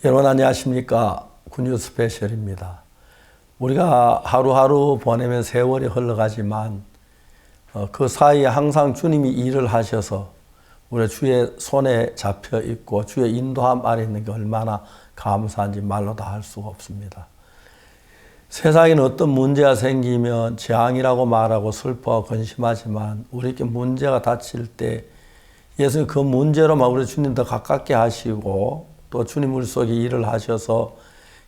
여러분 안녕하십니까? 군유 스페셜입니다. 우리가 하루하루 보내면 세월이 흘러가지만 그 사이에 항상 주님이 일을 하셔서 우리 주의 손에 잡혀 있고 주의 인도함 아래 있는 게 얼마나 감사한지 말로 다 할 수가 없습니다. 세상에는 어떤 문제가 생기면 재앙이라고 말하고 슬퍼하고 근심하지만 우리에게 문제가 닥칠 때 예수님 그 문제로만 우리 주님 더 가깝게 하시고 또 주님 우리 속에 일을 하셔서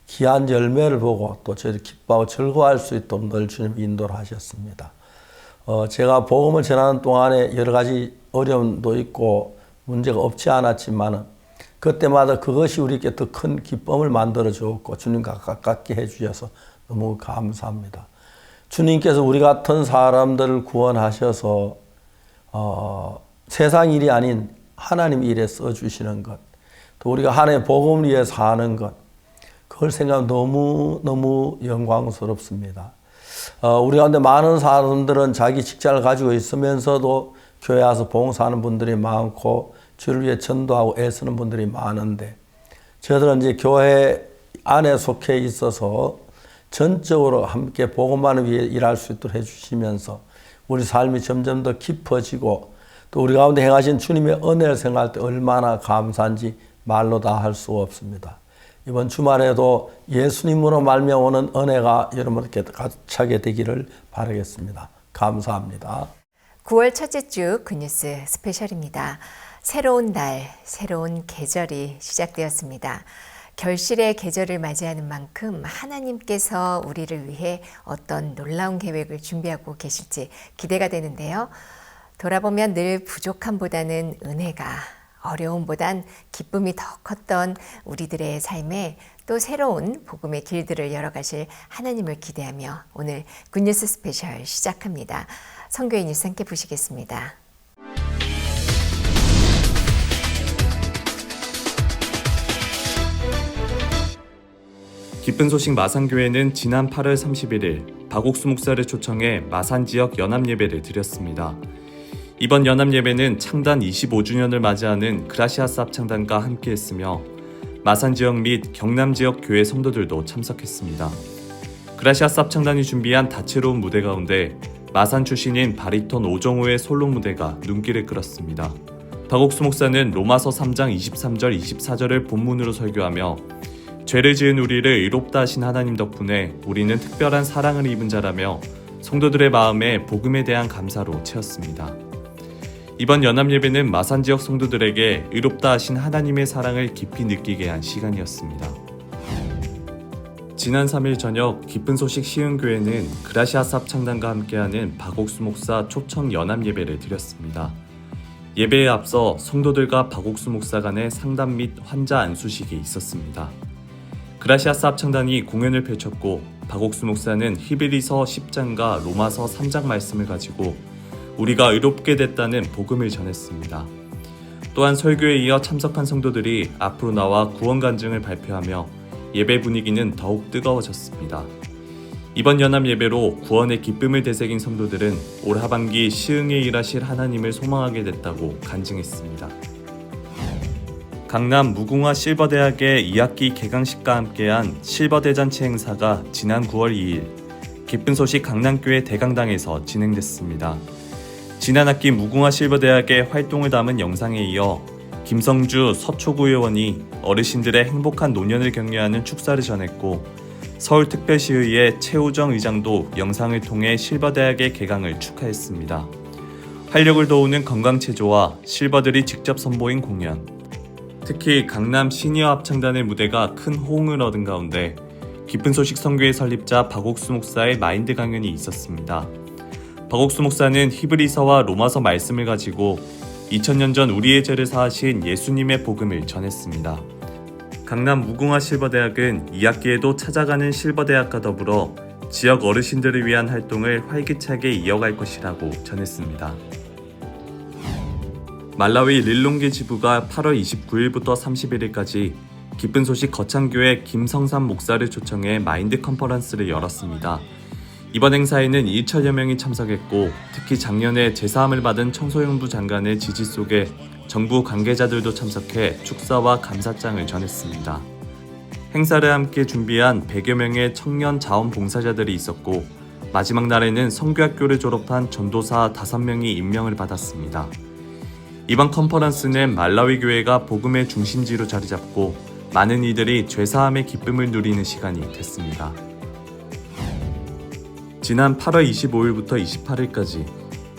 귀한 열매를 보고 또 저희들 기뻐하고 즐거워할 수 있도록 늘 주님 인도를 하셨습니다. 제가 복음을 전하는 동안에 여러 가지 어려움도 있고 문제가 없지 않았지만 그때마다 그것이 우리에게 더 큰 기쁨을 만들어 주었고 주님과 가깝게 해주셔서 너무 감사합니다. 주님께서 우리 같은 사람들을 구원하셔서 세상 일이 아닌 하나님 일에 써주시는 것, 또 우리가 하나님의 복음을 위해서 하는 것, 그걸 생각하면 너무 영광스럽습니다. 우리 가운데 많은 사람들은 자기 직장을 가지고 있으면서도 교회 와서 봉사하는 분들이 많고 주를 위해 전도하고 애쓰는 분들이 많은데 저희들은 이제 교회 안에 속해 있어서 전적으로 함께 복음만을 위해 일할 수 있도록 해주시면서 우리 삶이 점점 더 깊어지고 또 우리 가운데 행하신 주님의 은혜를 생각할 때 얼마나 감사한지 말로 다 할 수 없습니다. 이번 주말에도 예수님으로 말미암아 은혜가 여러분께 가득차게 되기를 바라겠습니다. 감사합니다. 9월 첫째 주 굿뉴스 스페셜입니다. 새로운 날, 새로운 계절이 시작되었습니다. 결실의 계절을 맞이하는 만큼 하나님께서 우리를 위해 어떤 놀라운 계획을 준비하고 계실지 기대가 되는데요. 돌아보면 늘 부족함보다는 은혜가, 어려움보단 기쁨이 더 컸던 우리들의 삶에 또 새로운 복음의 길들을 열어가실 하나님을 기대하며 오늘 굿뉴스 스페셜 시작합니다. 선교의 뉴스 함께 보시겠습니다. 기쁜 소식 마산교회는 지난 8월 31일 박옥수 목사를 초청해 마산 지역 연합예배를 드렸습니다. 이번 연합예배는 창단 25주년을 맞이하는 그라시아스 합창단과 함께했으며 마산 지역 및 경남 지역 교회 성도들도 참석했습니다. 그라시아스 합창단이 준비한 다채로운 무대 가운데 마산 출신인 바리톤 오정호의 솔로 무대가 눈길을 끌었습니다. 박옥수 목사는 로마서 3장 23절 24절을 본문으로 설교하며 죄를 지은 우리를 의롭다 하신 하나님 덕분에 우리는 특별한 사랑을 입은 자라며 성도들의 마음에 복음에 대한 감사로 채웠습니다. 이번 연합예배는 마산 지역 성도들에게 의롭다 하신 하나님의 사랑을 깊이 느끼게 한 시간이었습니다. 지난 3일 저녁 기쁜 소식 시흥교회는 그라시아스 합창단과 함께하는 박옥수 목사 초청 연합예배를 드렸습니다. 예배에 앞서 성도들과 박옥수 목사 간의 상담 및 환자 안수식이 있었습니다. 그라시아스 합창단이 공연을 펼쳤고 박옥수 목사는 히브리서 10장과 로마서 3장 말씀을 가지고 우리가 의롭게 됐다는 복음을 전했습니다. 또한 설교에 이어 참석한 성도들이 앞으로 나와 구원 간증을 발표하며 예배 분위기는 더욱 뜨거워졌습니다. 이번 연합 예배로 구원의 기쁨을 되새긴 성도들은 올 하반기 시흥에 일하실 하나님을 소망하게 됐다고 간증했습니다. 강남 무궁화 실버대학의 2학기 개강식과 함께한 실버대잔치 행사가 지난 9월 2일 기쁜 소식 강남교회 대강당에서 진행됐습니다. 지난 학기 무궁화 실버대학의 활동을 담은 영상에 이어 김성주 서초구 의원이 어르신들의 행복한 노년을 격려하는 축사를 전했고 서울특별시의회 최우정 의장도 영상을 통해 실버대학의 개강을 축하했습니다. 활력을 도우는 건강체조와 실버들이 직접 선보인 공연, 특히 강남 시니어 합창단의 무대가 큰 호응을 얻은 가운데 기쁜 소식 선교회 설립자 박옥수 목사의 마인드 강연이 있었습니다. 박옥수 목사는 히브리서와 로마서 말씀을 가지고 2000년 전 우리의 죄를 사하신 예수님의 복음을 전했습니다. 강남 무궁화 실버대학은 2학기에도 찾아가는 실버대학과 더불어 지역 어르신들을 위한 활동을 활기차게 이어갈 것이라고 전했습니다. 말라위 릴롱게 지부가 8월 29일부터 31일까지 기쁜 소식 거창교회 김성삼 목사를 초청해 마인드 컨퍼런스를 열었습니다. 이번 행사에는 2천여 명이 참석했고 특히 작년에 제사함을 받은 청소년부 장관의 지지 속에 정부 관계자들도 참석해 축사와 감사장을 전했습니다. 행사를 함께 준비한 100여 명의 청년 자원봉사자들이 있었고 마지막 날에는 성교학교를 졸업한 전도사 5명이 임명을 받았습니다. 이번 컨퍼런스는 말라위 교회가 복음의 중심지로 자리 잡고 많은 이들이 죄사함의 기쁨을 누리는 시간이 됐습니다. 지난 8월 25일부터 28일까지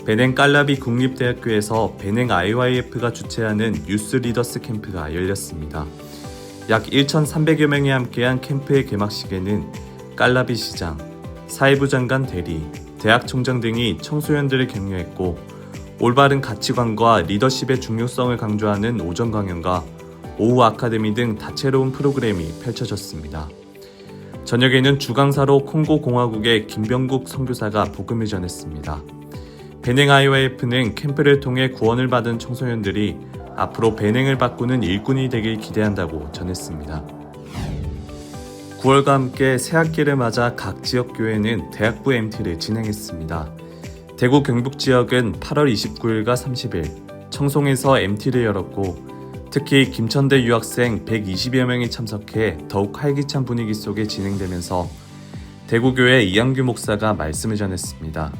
베냉 깔라비 국립대학교에서 베냉 IYF가 주최하는 유스 리더스 캠프가 열렸습니다. 약 1,300여 명이 함께한 캠프의 개막식에는 깔라비 시장, 사회부 장관 대리, 대학 총장 등이 청소년들을 격려했고 올바른 가치관과 리더십의 중요성을 강조하는 오전 강연과 오후 아카데미 등 다채로운 프로그램이 펼쳐졌습니다. 저녁에는 주강사로 콩고 공화국의 김병국 선교사가 복음을 전했습니다. 베냉 IYF는 캠프를 통해 구원을 받은 청소년들이 앞으로 베냉을 바꾸는 일꾼이 되길 기대한다고 전했습니다. 9월과 함께 새학기를 맞아 각 지역 교회는 대학부 MT를 진행했습니다. 대구 경북 지역은 8월 29일과 30일 청송에서 MT를 열었고 특히 김천대 유학생 120여 명이 참석해 더욱 활기찬 분위기 속에 진행되면서 대구교회 이양규 목사가 말씀을 전했습니다.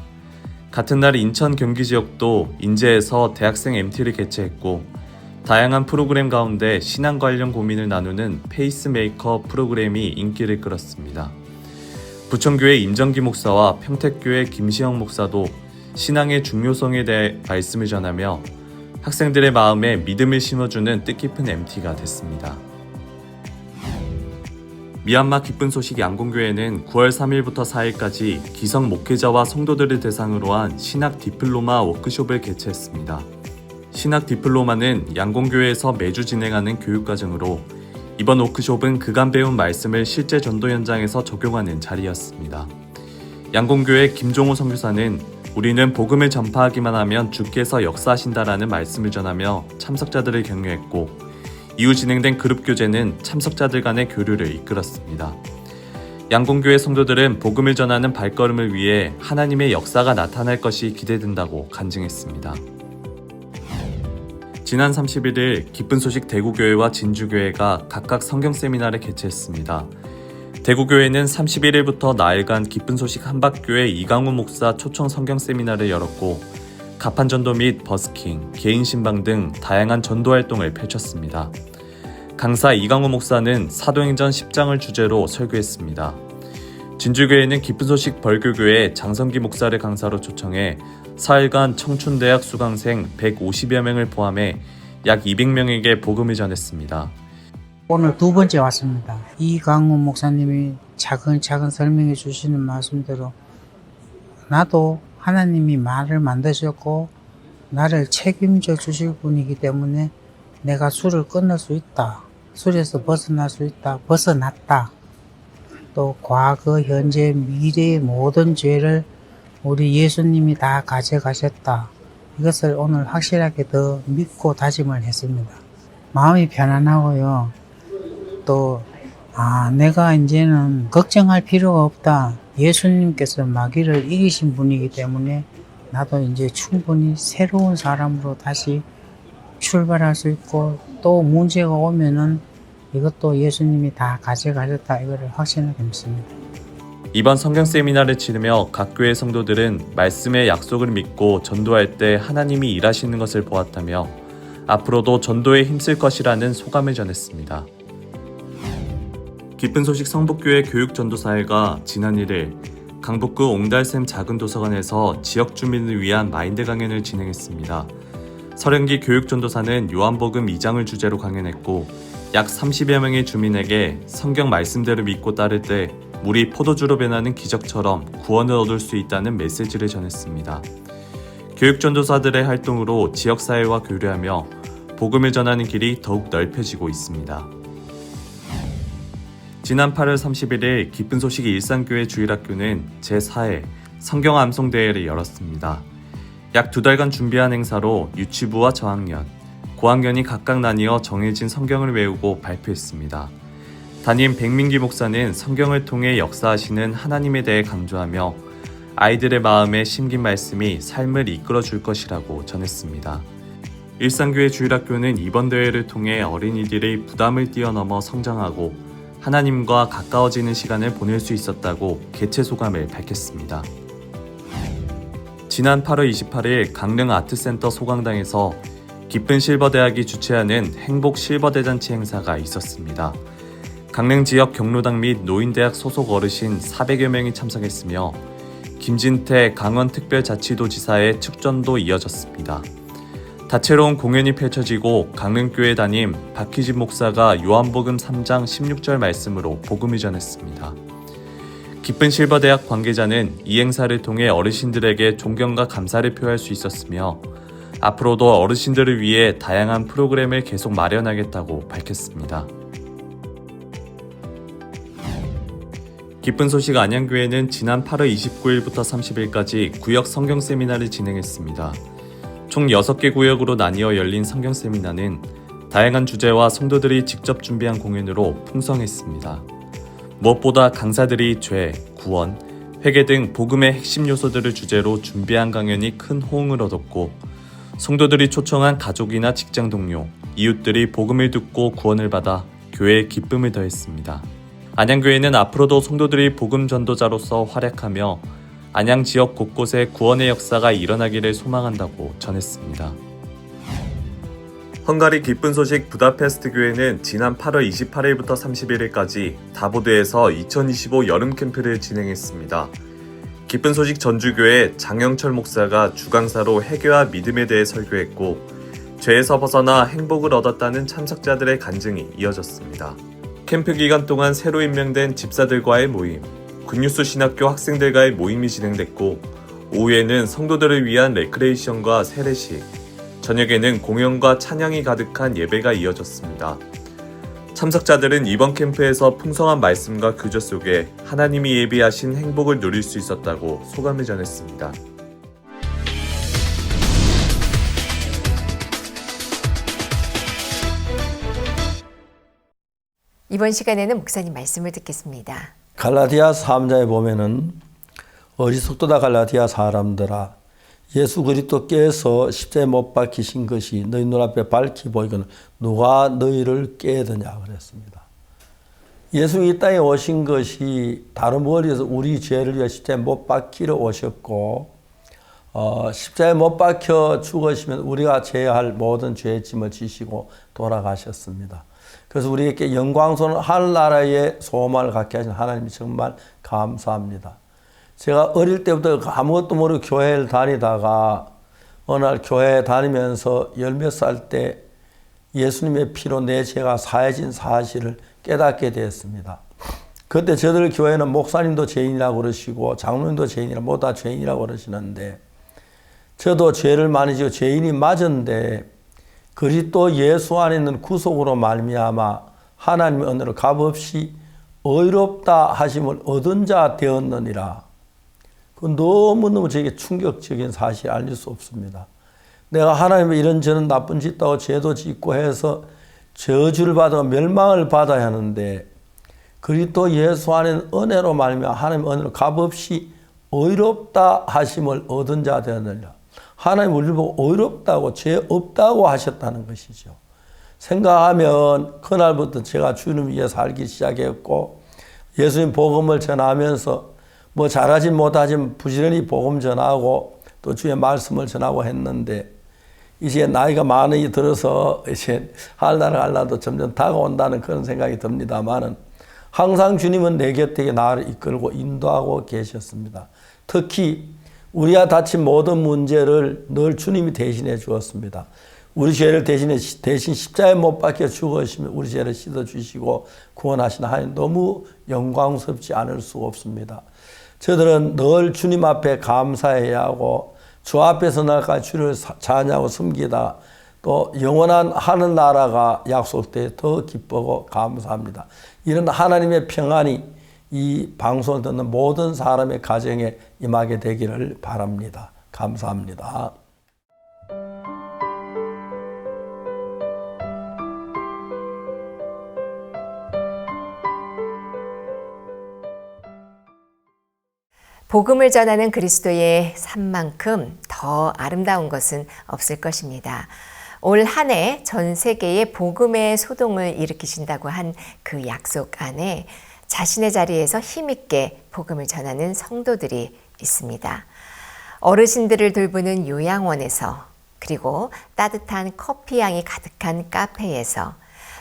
같은 날 인천 경기 지역도 인제에서 대학생 MT를 개최했고 다양한 프로그램 가운데 신앙 관련 고민을 나누는 페이스메이커 프로그램이 인기를 끌었습니다. 부천교회 임정기 목사와 평택교회 김시영 목사도 신앙의 중요성에 대해 말씀을 전하며 학생들의 마음에 믿음을 심어주는 뜻깊은 MT가 됐습니다. 미얀마 기쁜 소식 양공교회는 9월 3일부터 4일까지 기성 목회자와 성도들을 대상으로 한 신학 디플로마 워크숍을 개최했습니다. 신학 디플로마는 양공교회에서 매주 진행하는 교육과정으로 이번 워크숍은 그간 배운 말씀을 실제 전도 현장에서 적용하는 자리였습니다. 양공교회 김종호 선교사는 우리는 복음을 전파하기만 하면 주께서 역사하신다라는 말씀을 전하며 참석자들을 격려했고 이후 진행된 그룹 교제는 참석자들 간의 교류를 이끌었습니다. 양공교회 성도들은 복음을 전하는 발걸음을 위해 하나님의 역사가 나타날 것이 기대된다고 간증했습니다. 지난 31일 기쁜 소식 대구교회와 진주교회가 각각 성경 세미나를 개최했습니다. 대구교회는 31일부터 나흘간 기쁜 소식 한박교회 이강우 목사 초청 성경 세미나를 열었고 가판전도 및 버스킹, 개인 신방 등 다양한 전도 활동을 펼쳤습니다. 강사 이강우 목사는 사도행전 10장을 주제로 설교했습니다. 진주교회는 기쁜 소식 벌교교회 장성기 목사를 강사로 초청해 사흘간 청춘대학 수강생 150여 명을 포함해 약 200명에게 복음을 전했습니다. 오늘 두 번째 왔습니다. 이강우 목사님이 차근차근 설명해 주시는 말씀대로 나도 하나님이 말을 만드셨고 나를 책임져 주실 분이기 때문에 내가 술을 끊을 수 있다. 술에서 벗어날 수 있다. 벗어났다. 또 과거, 현재, 미래의 모든 죄를 우리 예수님이 다 가져가셨다. 이것을 오늘 확실하게 더 믿고 다짐을 했습니다. 마음이 편안하고요. 또 내가 이제는 걱정할 필요가 없다. 예수님께서 마귀를 이기신 분이기 때문에 나도 이제 충분히 새로운 사람으로 다시 출발할 수 있고 또 문제가 오면은 이것도 예수님이 다 가져가셨다. 이거를 확신하게 믿습니다. 이번 성경 세미나를 치르며 각 교회 성도들은 말씀의 약속을 믿고 전도할 때 하나님이 일하시는 것을 보았다며 앞으로도 전도에 힘쓸 것이라는 소감을 전했습니다. 기쁜 소식 성북교회 교육전도사회가 지난 1일 강북구 옹달샘 작은 도서관에서 지역 주민을 위한 마인드 강연을 진행했습니다. 설영기 교육전도사는 요한복음 2장을 주제로 강연했고 약 30여 명의 주민에게 성경 말씀대로 믿고 따를 때 물이 포도주로 변하는 기적처럼 구원을 얻을 수 있다는 메시지를 전했습니다. 교육전도사들의 활동으로 지역사회와 교류하며 복음을 전하는 길이 더욱 넓혀지고 있습니다. 지난 8월 31일 기쁜 소식 일산교회 주일학교는 제4회 성경 암송대회를 열었습니다. 약 2달간 준비한 행사로 유치부와 저학년, 고학년이 각각 나뉘어 정해진 성경을 외우고 발표했습니다. 담임 백민기 목사는 성경을 통해 역사하시는 하나님에 대해 강조하며 아이들의 마음에 심긴 말씀이 삶을 이끌어 줄 것이라고 전했습니다. 일산교회 주일학교는 이번 대회를 통해 어린이들의 부담을 뛰어넘어 성장하고 하나님과 가까워지는 시간을 보낼 수 있었다고 개최 소감을 밝혔습니다. 지난 8월 28일 강릉 아트센터 소강당에서 기쁜 실버대학이 주최하는 행복 실버대잔치 행사가 있었습니다. 강릉 지역 경로당 및 노인대학 소속 어르신 400여 명이 참석했으며 김진태 강원특별자치도지사의 축전도 이어졌습니다. 다채로운 공연이 펼쳐지고 강릉교회 담임 박희진 목사가 요한복음 3장 16절 말씀으로 복음을 전했습니다. 기쁜 실버대학 관계자는 이 행사를 통해 어르신들에게 존경과 감사를 표할 수 있었으며 앞으로도 어르신들을 위해 다양한 프로그램을 계속 마련하겠다고 밝혔습니다. 기쁜 소식 안양교회는 지난 8월 29일부터 30일까지 구역 성경 세미나를 진행했습니다. 총 6개 구역으로 나뉘어 열린 성경 세미나는 다양한 주제와 성도들이 직접 준비한 공연으로 풍성했습니다. 무엇보다 강사들이 죄, 구원, 회개 등 복음의 핵심 요소들을 주제로 준비한 강연이 큰 호응을 얻었고 성도들이 초청한 가족이나 직장 동료, 이웃들이 복음을 듣고 구원을 받아 교회에 기쁨을 더했습니다. 안양교회는 앞으로도 성도들이 복음 전도자로서 활약하며 안양 지역 곳곳에 구원의 역사가 일어나기를 소망한다고 전했습니다. 헝가리 기쁜 소식 부다페스트 교회는 지난 8월 28일부터 31일까지 다보드에서 2025 여름 캠프를 진행했습니다. 기쁜 소식 전주교회 장영철 목사가 주강사로 회개와 믿음에 대해 설교했고 죄에서 벗어나 행복을 얻었다는 참석자들의 간증이 이어졌습니다. 캠프 기간 동안 새로 임명된 집사들과의 모임, 굿뉴스 신학교 학생들과의 모임이 진행됐고 오후에는 성도들을 위한 레크레이션과 세례식, 저녁에는 공연과 찬양이 가득한 예배가 이어졌습니다. 참석자들은 이번 캠프에서 풍성한 말씀과 규저 속에 하나님이 예비하신 행복을 누릴 수 있었다고 소감을 전했습니다. 이번 시간에는 목사님 말씀을 듣겠습니다. 갈라디아 3장에 보면은 어리석도다 갈라디아 사람들아 예수 그리스도께서 십자가에 못 박히신 것이 너희 눈앞에 밝히 보이거늘 누가 너희를 깨드냐 그랬습니다. 예수 이 땅에 오신 것이 다른 무엇을 위해서 우리 죄를 위해 십자가에 못 박히러 오셨고 십자가에 못 박혀 죽으시면 우리가 져야 할 모든 죄의 짐을 지시고 돌아가셨습니다. 그래서 우리에게 영광스러운 하늘나라의 소망을 갖게 하신 하나님이 정말 감사합니다. 제가 어릴 때부터 아무것도 모르고 교회를 다니다가 어느 날 교회 다니면서 열 몇 살 때 예수님의 피로 내 죄가 사해진 사실을 깨닫게 되었습니다. 그때 저들 교회는 목사님도 죄인이라고 그러시고 장로님도 죄인이라고 모두 다 죄인이라고 그러시는데 저도 죄를 많이 지고 죄인이 맞은데 그리스도 예수 안에 있는 구속으로 말미암아 하나님의 은혜로 값없이 의롭다 하심을 얻은 자 되었느니라. 그 너무너무 저에게 충격적인 사실 알릴 수 없습니다. 내가 하나님의 이런저런 나쁜 짓도 하고 죄도 짓고 해서 저주를 받아 멸망을 받아야 하는데 그리스도 예수 안에 은혜로 말미암아 하나님의 은혜로 값없이 의롭다 하심을 얻은 자 되었느니라. 하나님 우리를 보고 의롭다고 죄 없다고 하셨다는 것이죠. 생각하면 그날부터 제가 주님 위해 살기 시작했고 예수님 복음을 전하면서 뭐 잘하진 못하지만 부지런히 복음 전하고 또 주의 말씀을 전하고 했는데 이제 나이가 많이 들어서 이제 하늘나라 갈라도 점점 다가온다는 그런 생각이 듭니다만은 항상 주님은 내 곁에 나를 이끌고 인도하고 계셨습니다. 특히 우리가 다친 모든 문제를 늘 주님이 대신해 주었습니다. 우리 죄를 대신 십자가에 못 박혀 죽으시면 우리 죄를 씻어주시고 구원하시는 하나님 너무 영광스럽지 않을 수 없습니다. 저들은 늘 주님 앞에 감사해야 하고 주 앞에서 날까지 주를 찬양하고 섬기다 또 영원한 하늘나라가 약속되어 더 기쁘고 감사합니다. 이런 하나님의 평안이 이 방송을 듣는 모든 사람의 가정에 임하게 되기를 바랍니다. 감사합니다. 복음을 전하는 그리스도의 삶만큼 더 아름다운 것은 없을 것입니다. 올 한 해 전 세계에 복음의 소동을 일으키신다고 한 그 약속 안에 자신의 자리에서 힘있게 복음을 전하는 성도들이 있습니다. 어르신들을 돌보는 요양원에서, 그리고 따뜻한 커피향이 가득한 카페에서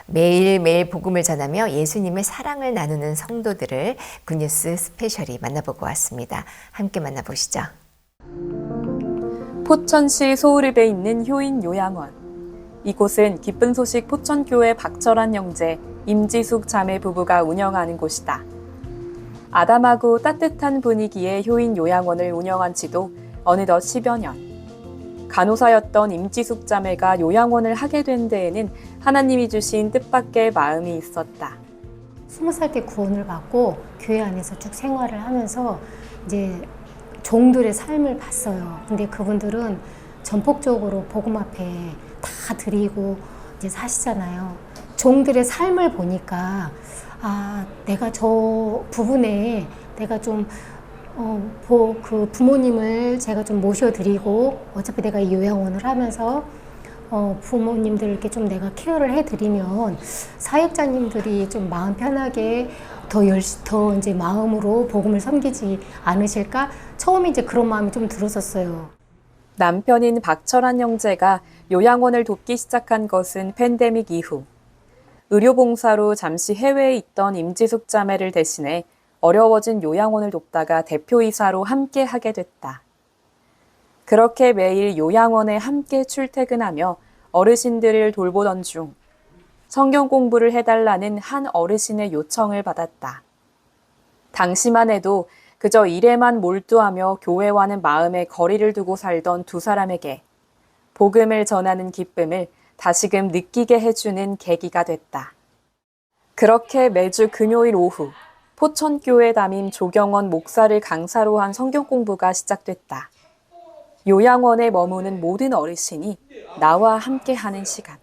매일매일 복음을 전하며 예수님의 사랑을 나누는 성도들을 굿뉴스 스페셜이 만나보고 왔습니다. 함께 만나보시죠. 포천시 소우릅에 있는 효인 요양원. 이곳은 기쁜 소식 포천교회 박철환 형제, 임지숙 자매 부부가 운영하는 곳이다. 아담하고 따뜻한 분위기의 효인 요양원을 운영한 지도 어느덧 10여 년. 간호사였던 임지숙 자매가 요양원을 하게 된 데에는 하나님이 주신 뜻밖의 마음이 있었다. 20살 때 구원을 받고 교회 안에서 쭉 생활을 하면서 이제 종들의 삶을 봤어요. 근데 그분들은 전폭적으로 복음 앞에 다 드리고 이제 사시잖아요. 종들의 삶을 보니까 내가 저 부분에 내가 좀 그 부모님을 제가 좀 모셔드리고, 어차피 내가 이 요양원을 하면서 부모님들께 좀 내가 케어를 해드리면 사역자님들이 좀 마음 편하게 더 이제 마음으로 복음을 섬기지 않으실까? 처음에 이제 그런 마음이 좀 들었었어요. 남편인 박철환 형제가 요양원을 돕기 시작한 것은 팬데믹 이후. 의료봉사로 잠시 해외에 있던 임지숙 자매를 대신해 어려워진 요양원을 돕다가 대표이사로 함께 하게 됐다. 그렇게 매일 요양원에 함께 출퇴근하며 어르신들을 돌보던 중 성경 공부를 해달라는 한 어르신의 요청을 받았다. 당시만 해도 그저 일에만 몰두하며 교회와는 마음의 거리를 두고 살던 두 사람에게 복음을 전하는 기쁨을 다시금 느끼게 해주는 계기가 됐다. 그렇게 매주 금요일 오후 포천교회 담임 조경원 목사를 강사로 한 성경 공부가 시작됐다. 요양원에 머무는 모든 어르신이 나와 함께하는 시간.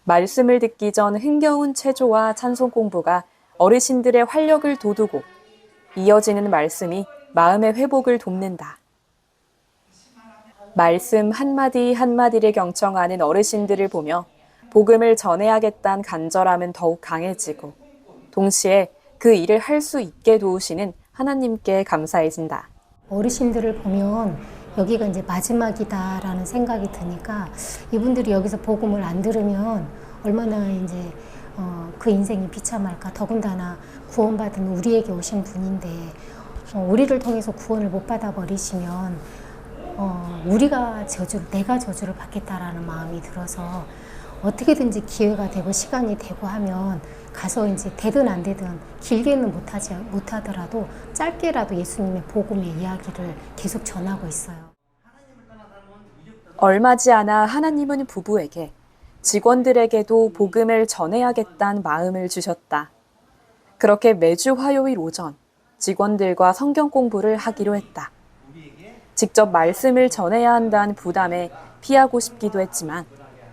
말씀을 듣기 전 흥겨운 체조와 찬송 공부가 어르신들의 활력을 돋우고 이어지는 말씀이 마음의 회복을 돕는다. 말씀 한마디 한마디를 경청하는 어르신들을 보며 복음을 전해야겠다는 간절함은 더욱 강해지고, 동시에 그 일을 할 수 있게 도우시는 하나님께 감사해진다. 어르신들을 보면 여기가 이제 마지막이다라는 생각이 드니까 이분들이 여기서 복음을 안 들으면 얼마나 이제 그 인생이 비참할까. 더군다나 구원받은 우리에게 오신 분인데 우리를 통해서 구원을 못 받아버리시면 우리가 내가 저주를 받겠다라는 마음이 들어서 어떻게든지 기회가 되고 시간이 되고 하면 가서 이제 되든 안 되든 길게는 못하더라도 짧게라도 예수님의 복음의 이야기를 계속 전하고 있어요. 얼마지 않아 하나님은 부부에게, 직원들에게도 복음을 전해야겠다는 마음을 주셨다. 그렇게 매주 화요일 오전 직원들과 성경 공부를 하기로 했다. 직접 말씀을 전해야 한다는 부담에 피하고 싶기도 했지만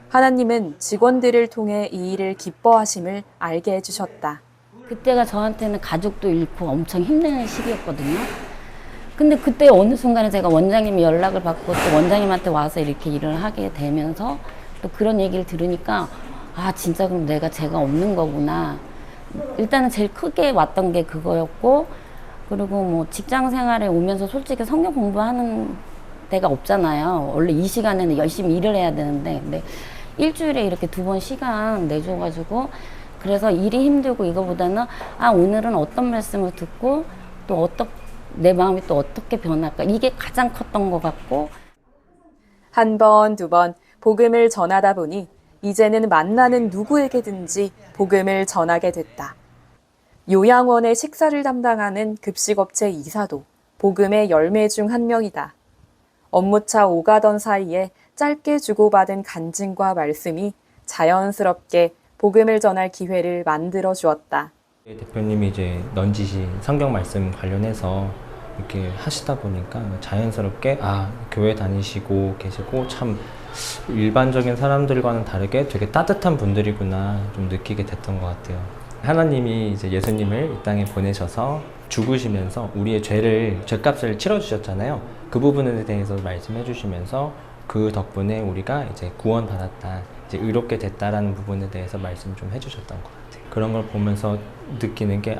하나님은 직원들을 통해 이 일을 기뻐하심을 알게 해주셨다. 그때가 저한테는 가족도 잃고 엄청 힘든 시기였거든요. 근데 그때 어느 순간에 제가 원장님이 연락을 받고 또 원장님한테 와서 이렇게 일을 하게 되면서 또 그런 얘기를 들으니까 진짜 그럼 내가 죄가 없는 거구나. 일단은 제일 크게 왔던 게 그거였고, 그리고 뭐 직장 생활에 오면서 솔직히 성경 공부하는 데가 없잖아요. 원래 이 시간에는 열심히 일을 해야 되는데, 근데 일주일에 이렇게 2번 시간 내줘가지고, 그래서 일이 힘들고 이거보다는 오늘은 어떤 말씀을 듣고 또 내 마음이 또 어떻게 변할까, 이게 가장 컸던 것 같고. 한 번, 두 번 복음을 전하다 보니 이제는 만나는 누구에게든지 복음을 전하게 됐다. 요양원의 식사를 담당하는 급식업체 이사도 복음의 열매 중 한 명이다. 업무차 오가던 사이에 짧게 주고받은 간증과 말씀이 자연스럽게 복음을 전할 기회를 만들어 주었다. 대표님이 이제 넌지시 성경 말씀 관련해서 이렇게 하시다 보니까 자연스럽게 교회 다니시고 계시고 참 일반적인 사람들과는 다르게 되게 따뜻한 분들이구나 좀 느끼게 됐던 것 같아요. 하나님이 이제 예수님을 이 땅에 보내셔서 죽으시면서 우리의 죄값을 치러주셨잖아요. 그 부분에 대해서 말씀해 주시면서 그 덕분에 우리가 이제 구원받았다, 이제 의롭게 됐다라는 부분에 대해서 말씀을 좀 해주셨던 것 같아요. 그런 걸 보면서 느끼는 게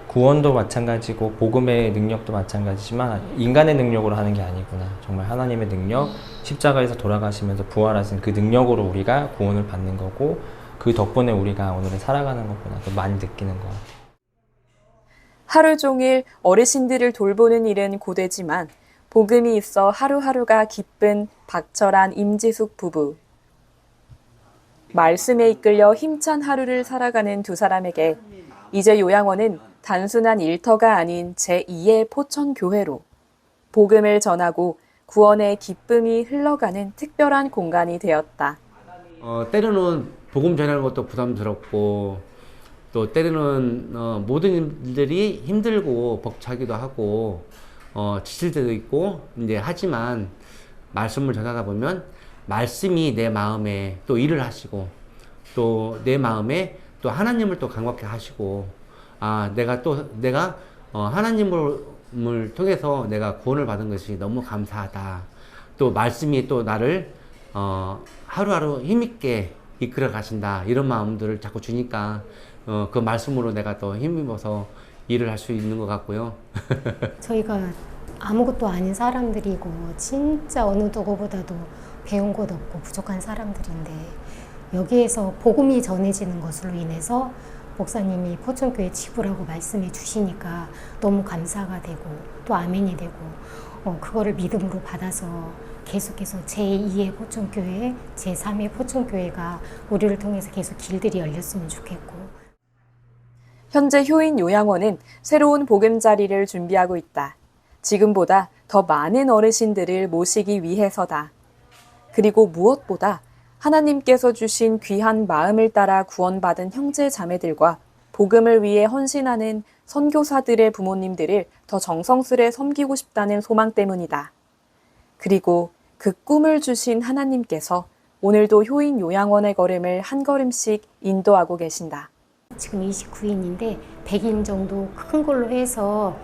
구원도 마찬가지고 복음의 능력도 마찬가지지만 인간의 능력으로 하는 게 아니구나. 정말 하나님의 능력, 십자가에서 돌아가시면서 부활하신 그 능력으로 우리가 구원을 받는 거고 그 덕분에 우리가 오늘을 살아가는 거구나. 또 많이 느끼는 것 같아요. 하루 종일 어르신들을 돌보는 일은 고되지만 복음이 있어 하루하루가 기쁜 박철한 임지숙 부부. 말씀에 이끌려 힘찬 하루를 살아가는 두 사람에게 이제 요양원은 단순한 일터가 아닌 제2의 포천교회로 복음을 전하고 구원의 기쁨이 흘러가는 특별한 공간이 되었다. 때로는 복음 전하는 것도 부담스럽고 또 때로는 모든 일들이 힘들고 벅차기도 하고 지칠 때도 있고 이제 하지만 말씀을 전하다 보면 말씀이 내 마음에 또 일을 하시고 또 내 마음에 또 하나님을 또 감격해 하시고 내가 하나님을 통해서 내가 구원을 받은 것이 너무 감사하다. 또 말씀이 또 나를 하루하루 힘있게 이끌어 가신다. 이런 마음들을 자꾸 주니까 그 말씀으로 내가 또 힘입어서 일을 할 수 있는 것 같고요. 저희가 아무것도 아닌 사람들이고 진짜 어느 누구보다도 배운 것 없고 부족한 사람들인데 여기에서 복음이 전해지는 것으로 인해서 목사님이 포천교회 지부라고 말씀해 주시니까 너무 감사가 되고 또 아멘이 되고 그거를 믿음으로 받아서 계속해서 제2의 포천교회, 제3의 포천교회가 우리를 통해서 계속 길들이 열렸으면 좋겠고. 현재 효인 요양원은 새로운 보금자리를 준비하고 있다. 지금보다 더 많은 어르신들을 모시기 위해서다. 그리고 무엇보다 하나님께서 주신 귀한 마음을 따라 구원받은 형제 자매들과 복음을 위해 헌신하는 선교사들의 부모님들을 더 정성스레 섬기고 싶다는 소망 때문이다. 그리고 그 꿈을 주신 하나님께서 오늘도 효인 요양원의 걸음을 한 걸음씩 인도하고 계신다. 지금 29인인데 100인 정도 큰 걸로 해서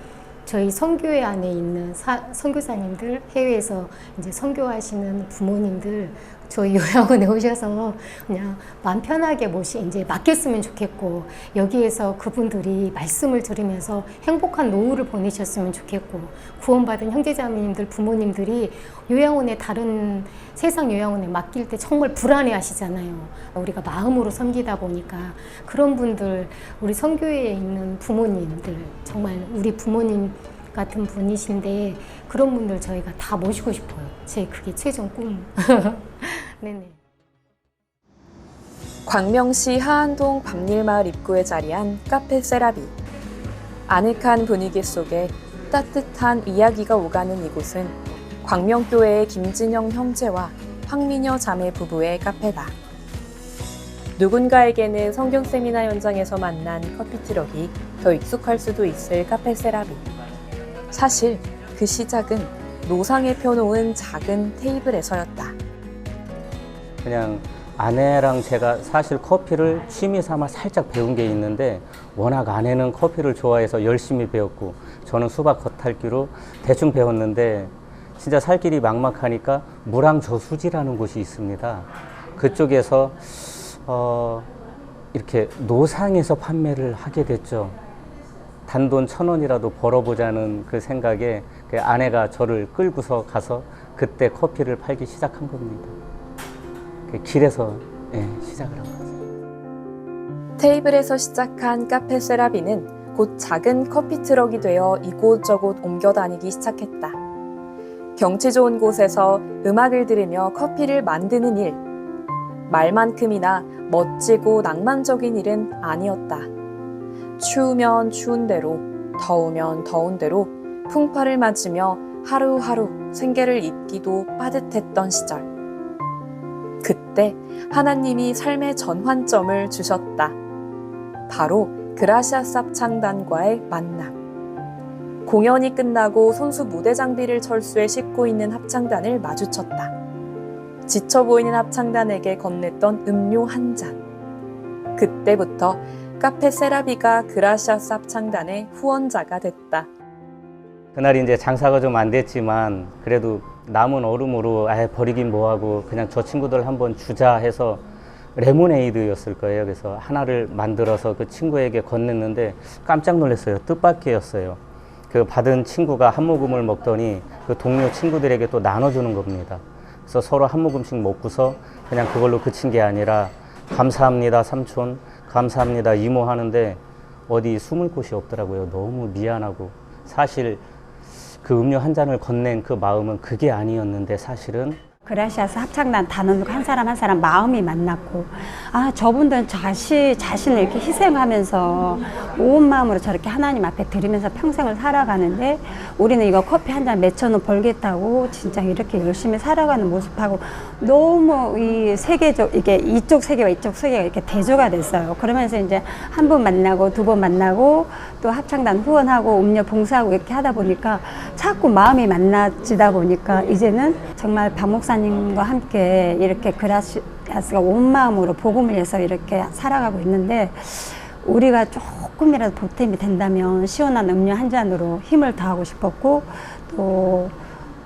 저희 선교회 안에 있는 선교사님들, 해외에서 이제 선교하시는 부모님들 저희 요양원에 오셔서 그냥 마음 편하게 이제 맡겼으면 좋겠고, 여기에서 그분들이 말씀을 들으면서 행복한 노후를 보내셨으면 좋겠고, 구원받은 형제자매님들, 부모님들이 요양원에 다른 세상 요양원에 맡길 때 정말 불안해 하시잖아요. 우리가 마음으로 섬기다 보니까 그런 분들, 우리 선교회에 있는 부모님들, 정말 우리 부모님 같은 분이신데 그런 분들 저희가 다 모시고 싶어요. 그게 최종 꿈. 네네. 광명시 하안동 밤일마을 입구에 자리한 카페 세라비. 아늑한 분위기 속에 따뜻한 이야기가 오가는 이곳은 광명교회의 김진영 형제와 황미녀 자매 부부의 카페다. 누군가에게는 성경 세미나 현장에서 만난 커피 트럭이 더 익숙할 수도 있을 카페 세라비. 사실 그 시작은 노상에 펴놓은 작은 테이블에서였다. 그냥 아내랑 제가 사실 커피를 취미 삼아 살짝 배운 게 있는데, 워낙 아내는 커피를 좋아해서 열심히 배웠고 저는 수박 겉핥기로 대충 배웠는데, 진짜 살 길이 막막하니까 무랑저수지라는 곳이 있습니다. 그쪽에서 이렇게 노상에서 판매를 하게 됐죠. 단돈 1,000원이라도 벌어보자는 그 생각에 그 아내가 저를 끌고서 가서 그때 커피를 팔기 시작한 겁니다. 그 길에서 시작을 한 거죠. 테이블에서 시작한 카페 세라비는 곧 작은 커피 트럭이 되어 이곳저곳 옮겨 다니기 시작했다. 경치 좋은 곳에서 음악을 들으며 커피를 만드는 일. 말만큼이나 멋지고 낭만적인 일은 아니었다. 추우면 추운 대로, 더우면 더운 대로 풍파를 맞으며 하루하루 생계를 잇기도 빠듯했던 시절. 그때 하나님이 삶의 전환점을 주셨다. 바로 그라시아 쌉 창단과의 만남. 공연이 끝나고 손수 무대 장비를 철수해 싣고 있는 합창단을 마주쳤다. 지쳐 보이는 합창단에게 건넸던 음료 한 잔. 그때부터 카페 세라비가 그라시아 쌉 창단의 후원자가 됐다. 그날 이제 장사가 좀 안 됐지만 그래도 남은 얼음으로 버리긴 뭐하고 그냥 저 친구들 한번 주자 해서 레모네이드였을 거예요. 그래서 하나를 만들어서 그 친구에게 건넸는데 깜짝 놀랐어요. 뜻밖이었어요. 그 받은 친구가 한 모금을 먹더니 그 동료 친구들에게 또 나눠주는 겁니다. 그래서 서로 한 모금씩 먹고서 그냥 그걸로 그친 게 아니라 감사합니다 삼촌, 감사합니다 이모 하는데 어디 숨을 곳이 없더라고요. 너무 미안하고 사실 그 음료 한 잔을 건넨 그 마음은 그게 아니었는데 사실은 그라시아스 합창단 단원들 한 사람 마음이 만났고 저분들은 자신을 이렇게 희생하면서 온 마음으로 저렇게 하나님 앞에 드리면서 평생을 살아가는데 우리는 이거 커피 한 잔 몇천 원 벌겠다고 진짜 이렇게 열심히 살아가는 모습하고 너무 이 세계적 이게 이쪽 세계와 이쪽 세계가 이렇게 대조가 됐어요. 그러면서 이제 한 번 만나고 두 번 만나고 또 합창단 후원하고 음료 봉사하고 이렇게 하다 보니까 자꾸 마음이 만나지다 보니까 이제는 정말 박 목사님과 함께 이렇게 그라시아스가 온 마음으로 복음을 위해서 이렇게 살아가고 있는데 우리가 조금이라도 보탬이 된다면 시원한 음료 한 잔으로 힘을 더하고 싶었고 또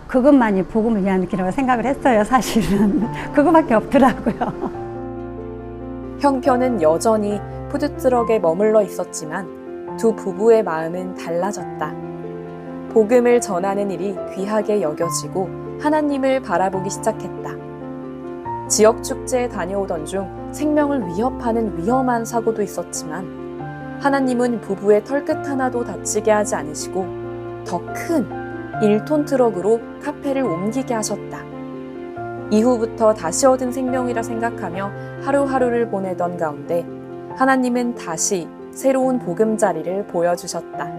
그것만이 복음을 위한 길이라고 생각을 했어요. 사실은 그거밖에 없더라고요. 형편은 여전히 푸드트럭에 머물러 있었지만 두 부부의 마음은 달라졌다. 복음을 전하는 일이 귀하게 여겨지고 하나님을 바라보기 시작했다. 지역 축제에 다녀오던 중 생명을 위협하는 위험한 사고도 있었지만 하나님은 부부의 털끝 하나도 다치게 하지 않으시고 더 큰 1톤 트럭으로 카페를 옮기게 하셨다. 이후부터 다시 얻은 생명이라 생각하며 하루하루를 보내던 가운데 하나님은 다시 새로운 보금자리를 보여주셨다.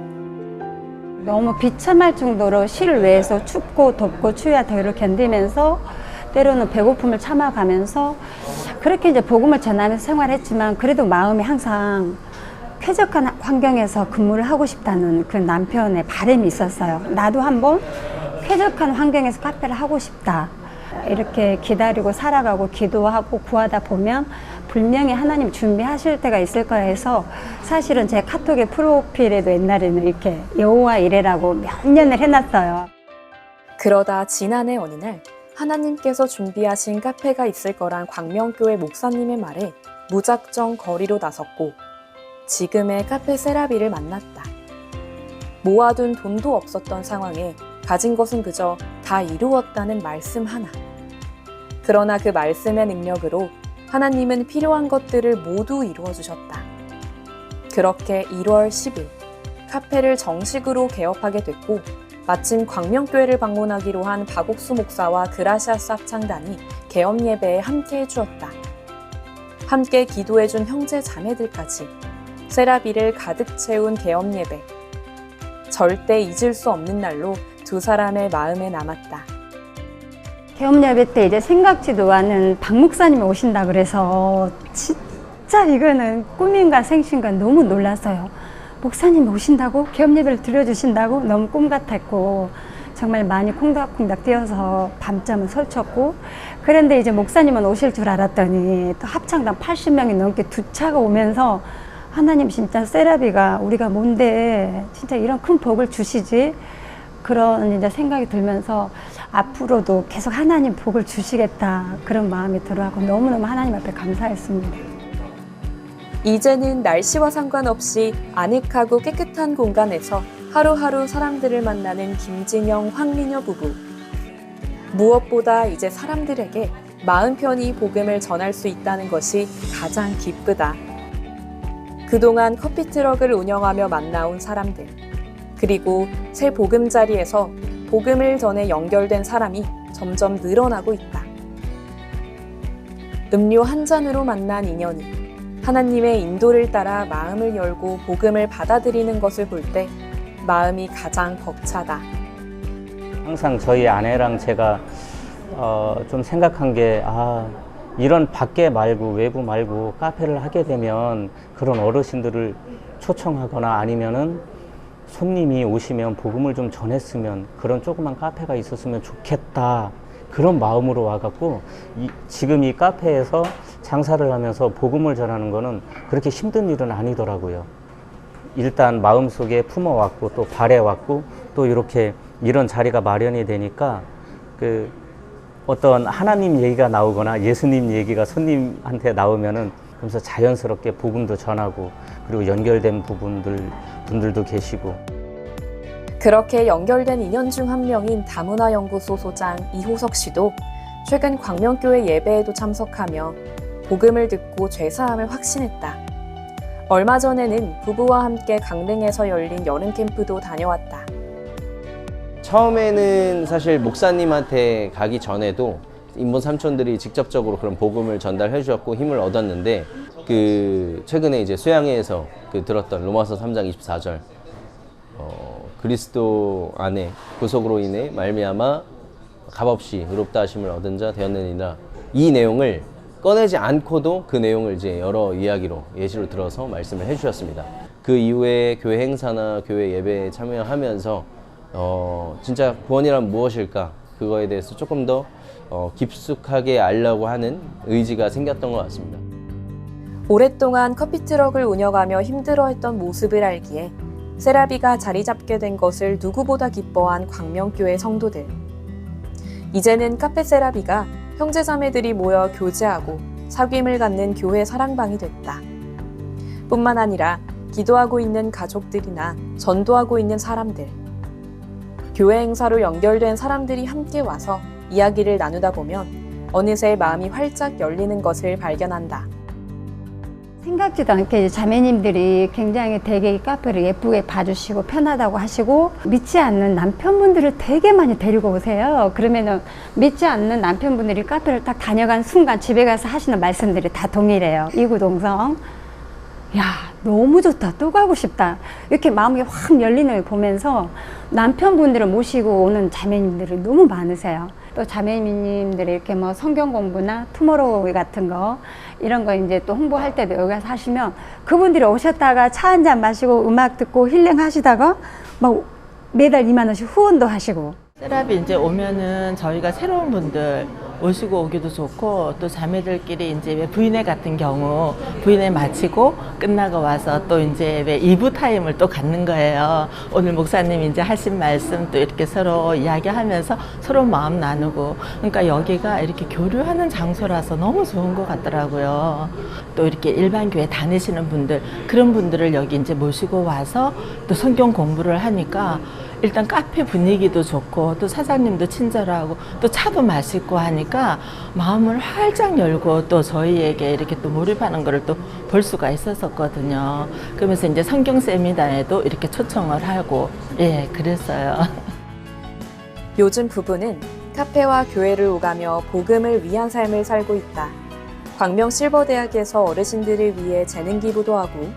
너무 비참할 정도로 실외에서 춥고 덥고 추위와 더위를 견디면서 때로는 배고픔을 참아가면서 그렇게 이제 복음을 전하면서 생활했지만 그래도 마음이 항상 쾌적한 환경에서 근무를 하고 싶다는 그 남편의 바람이 있었어요. 나도 한번 쾌적한 환경에서 카페를 하고 싶다. 이렇게 기다리고 살아가고 기도하고 구하다 보면 분명히 하나님 준비하실 때가 있을 거야 해서 사실은 제 카톡의 프로필에도 옛날에는 이렇게 여호와 이레라고 몇 년을 해놨어요. 그러다 지난해 어느 날 하나님께서 준비하신 카페가 있을 거란 광명교회 목사님의 말에 무작정 거리로 나섰고 지금의 카페 세라비를 만났다. 모아둔 돈도 없었던 상황에 가진 것은 그저 다 이루었다는 말씀 하나. 그러나 그 말씀의 능력으로 하나님은 필요한 것들을 모두 이루어주셨다. 그렇게 1월 10일 카페를 정식으로 개업하게 됐고 마침 광명교회를 방문하기로 한 박옥수 목사와 그라시아스 합창단이 개업 예배에 함께 해주었다. 함께 기도해준 형제 자매들까지 세라비를 가득 채운 개업 예배. 절대 잊을 수 없는 날로 두 사람의 마음에 남았다. 개업 예배 때 이제 생각지도 않은 박 목사님이 오신다 그래서 진짜 이거는 꿈인가 생신가 너무 놀랐어요. 목사님이 오신다고? 개업 예배를 드려주신다고? 너무 꿈 같았고 정말 많이 콩닥콩닥 뛰어서 밤잠을 설쳤고 그런데 이제 목사님은 오실 줄 알았더니 또 합창단 80명이 넘게 두 차가 오면서 하나님 진짜 세라비가 우리가 뭔데 진짜 이런 큰 복을 주시지 그런 이제 생각이 들면서 앞으로도 계속 하나님 복을 주시겠다 그런 마음이 들어하고 너무너무 하나님 앞에 감사했습니다. 이제는 날씨와 상관없이 아늑하고 깨끗한 공간에서 하루하루 사람들을 만나는 김진영, 황민여 부부. 무엇보다 이제 사람들에게 마음 편히 복음을 전할 수 있다는 것이 가장 기쁘다. 그동안 커피트럭을 운영하며 만나온 사람들, 그리고 새 보금자리에서 복음을 전해 연결된 사람이 점점 늘어나고 있다. 음료 한 잔으로 만난 인연이 하나님의 인도를 따라 마음을 열고 복음을 받아들이는 것을 볼 때 마음이 가장 벅차다. 항상 저희 아내랑 제가 좀 생각한 게 이런 밖에 말고 외부 말고 카페를 하게 되면 그런 어르신들을 초청하거나 아니면은 손님이 오시면 복음을 좀 전했으면 그런 조그만 카페가 있었으면 좋겠다 그런 마음으로 와갖고 지금 이 카페에서 장사를 하면서 복음을 전하는 거는 그렇게 힘든 일은 아니더라고요. 일단 마음속에 품어왔고 또 바래왔고 또 이렇게 이런 자리가 마련이 되니까 그 어떤 하나님 얘기가 나오거나 예수님 얘기가 손님한테 나오면은 그러면서 자연스럽게 복음도 전하고 그리고 연결된 분들도 계시고. 그렇게 연결된 인연 중 한 명인 다문화연구소 소장 이호석 씨도 최근 광명교회 예배에도 참석하며 복음을 듣고 죄사함을 확신했다. 얼마 전에는 부부와 함께 강릉에서 열린 여름 캠프도 다녀왔다. 처음에는 사실 목사님한테 가기 전에도 인본 삼촌들이 직접적으로 그런 복음을 전달해 주셨고 힘을 얻었는데 그 최근에 이제 수양회에서 그 들었던 로마서 3장 24절 그리스도 안에 구속으로 인해 말미암아 값없이 의롭다 하심을 얻은 자 되었느니라, 이 내용을 꺼내지 않고도 그 내용을 이제 여러 이야기로 예시로 들어서 말씀을 해주셨습니다. 그 이후에 교회 행사나 교회 예배에 참여하면서 진짜 구원이란 무엇일까, 그거에 대해서 조금 더 깊숙하게 알려고 하는 의지가 생겼던 것 같습니다. 오랫동안 커피트럭을 운영하며 힘들어했던 모습을 알기에 세라비가 자리 잡게 된 것을 누구보다 기뻐한 광명교회 성도들. 이제는 카페 세라비가 형제자매들이 모여 교제하고 사귐을 갖는 교회 사랑방이 됐다. 뿐만 아니라 기도하고 있는 가족들이나 전도하고 있는 사람들, 교회 행사로 연결된 사람들이 함께 와서 이야기를 나누다 보면 어느새 마음이 활짝 열리는 것을 발견한다. 생각지도 않게 자매님들이 굉장히 되게 이 카페를 예쁘게 봐주시고 편하다고 하시고 믿지 않는 남편분들을 되게 많이 데리고 오세요. 그러면은 믿지 않는 남편분들이 카페를 딱 다녀간 순간 집에 가서 하시는 말씀들이 다 동일해요. 이구동성. 야, 너무 좋다. 또 가고 싶다. 이렇게 마음이 확 열리는 걸 보면서 남편분들을 모시고 오는 자매님들이 너무 많으세요. 또 자매님들이 이렇게 뭐 성경 공부나 투모로우 같은 거 이런 거 이제 또 홍보할 때도 여기 가서 하시면 그분들이 오셨다가 차 한 잔 마시고 음악 듣고 힐링 하시다가 막 매달 2만 원씩 후원도 하시고. 세라비 이제 오면은 저희가 새로운 분들 모시고 오기도 좋고, 또 자매들끼리 이제 왜 부인회 같은 경우 부인회 마치고 끝나고 와서 또 이제 왜 2부 타임을 또 갖는 거예요. 오늘 목사님 이제 하신 말씀 또 이렇게 서로 이야기하면서 서로 마음 나누고, 그러니까 여기가 이렇게 교류하는 장소라서 너무 좋은 것 같더라고요. 또 이렇게 일반 교회 다니시는 분들, 그런 분들을 여기 이제 모시고 와서 또 성경 공부를 하니까 일단 카페 분위기도 좋고 또 사장님도 친절하고 또 차도 맛있고 하니까 마음을 활짝 열고 또 저희에게 이렇게 또 몰입하는 거를 또 볼 수가 있었거든요. 그러면서 이제 성경 세미나에도 이렇게 초청을 하고, 예, 그랬어요. 요즘 부부는 카페와 교회를 오가며 복음을 위한 삶을 살고 있다. 광명 실버대학에서 어르신들을 위해 재능 기부도 하고,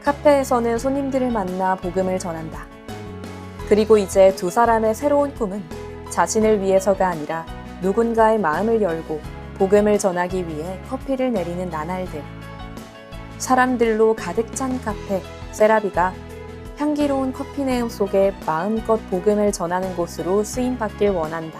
카페에서는 손님들을 만나 복음을 전한다. 그리고 이제 두 사람의 새로운 꿈은 자신을 위해서가 아니라 누군가의 마음을 열고 복음을 전하기 위해 커피를 내리는 나날들. 사람들로 가득 찬 카페 세라비가 향기로운 커피 내음 속에 마음껏 복음을 전하는 곳으로 쓰임받길 원한다.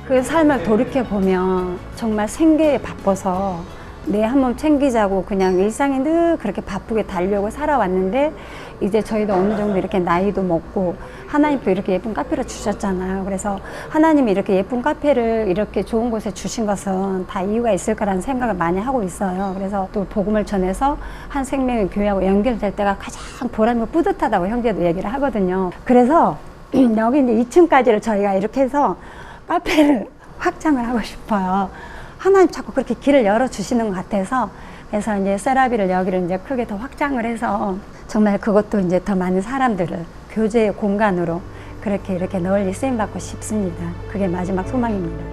그 삶을 돌이켜보면 정말 생계에 바빠서 내 한 몸 챙기자고 그냥 일상에 늘 그렇게 바쁘게 달려고 살아왔는데, 이제 저희도 어느 정도 이렇게 나이도 먹고 하나님도 이렇게 예쁜 카페를 주셨잖아요. 그래서 하나님이 이렇게 예쁜 카페를 이렇게 좋은 곳에 주신 것은 다 이유가 있을 거라는 생각을 많이 하고 있어요. 그래서 또 복음을 전해서 한 생명의 교회하고 연결될 때가 가장 보람이고 뿌듯하다고 형제도 얘기를 하거든요. 그래서 여기 이제 2층까지를 저희가 이렇게 해서 카페를 확장을 하고 싶어요. 하나님 자꾸 그렇게 길을 열어주시는 것 같아서, 그래서 이제 세라비를 여기를 이제 크게 더 확장을 해서 정말 그것도 이제 더 많은 사람들을 교제의 공간으로 그렇게 이렇게 널리 쓰임받고 싶습니다. 그게 마지막 소망입니다.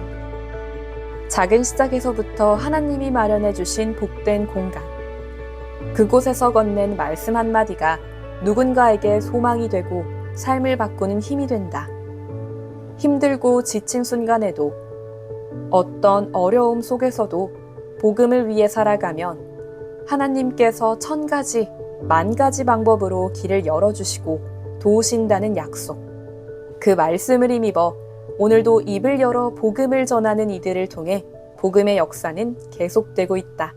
작은 시작에서부터 하나님이 마련해 주신 복된 공간. 그곳에서 건넨 말씀 한마디가 누군가에게 소망이 되고 삶을 바꾸는 힘이 된다. 힘들고 지친 순간에도, 어떤 어려움 속에서도 복음을 위해 살아가면 하나님께서 1000가지, 10,000가지 방법으로 길을 열어주시고 도우신다는 약속. 그 말씀을 힘입어 오늘도 입을 열어 복음을 전하는 이들을 통해 복음의 역사는 계속되고 있다.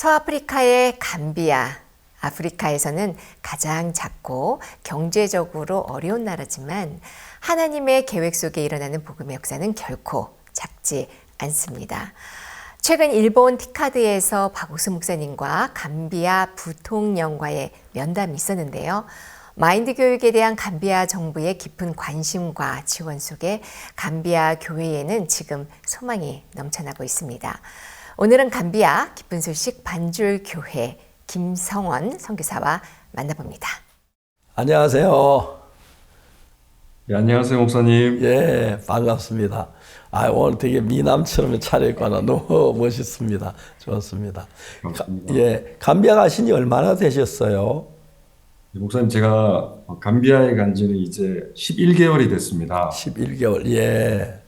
서아프리카의 감비아, 아프리카에서는 가장 작고 경제적으로 어려운 나라지만 하나님의 계획 속에 일어나는 복음의 역사는 결코 작지 않습니다. 최근 일본 티카드에서 박옥수 목사님과 감비아 부통령과의 면담이 있었는데요. 마인드 교육에 대한 감비아 정부의 깊은 관심과 지원 속에 감비아 교회에는 지금 소망이 넘쳐나고 있습니다. 오늘은 감비아 기쁜 소식 반줄 교회 김성원 선교사와 만나봅니다. 안녕하세요. 네, 안녕하세요, 목사님. 예, 반갑습니다. 오늘 되게 미남처럼 차려입고 너무 멋있습니다. 좋습니다. 반갑습니다. 예, 감비아 가신 지 얼마나 되셨어요? 네, 목사님, 제가 감비아에 간 지는 이제 11개월이 됐습니다. 11개월, 예.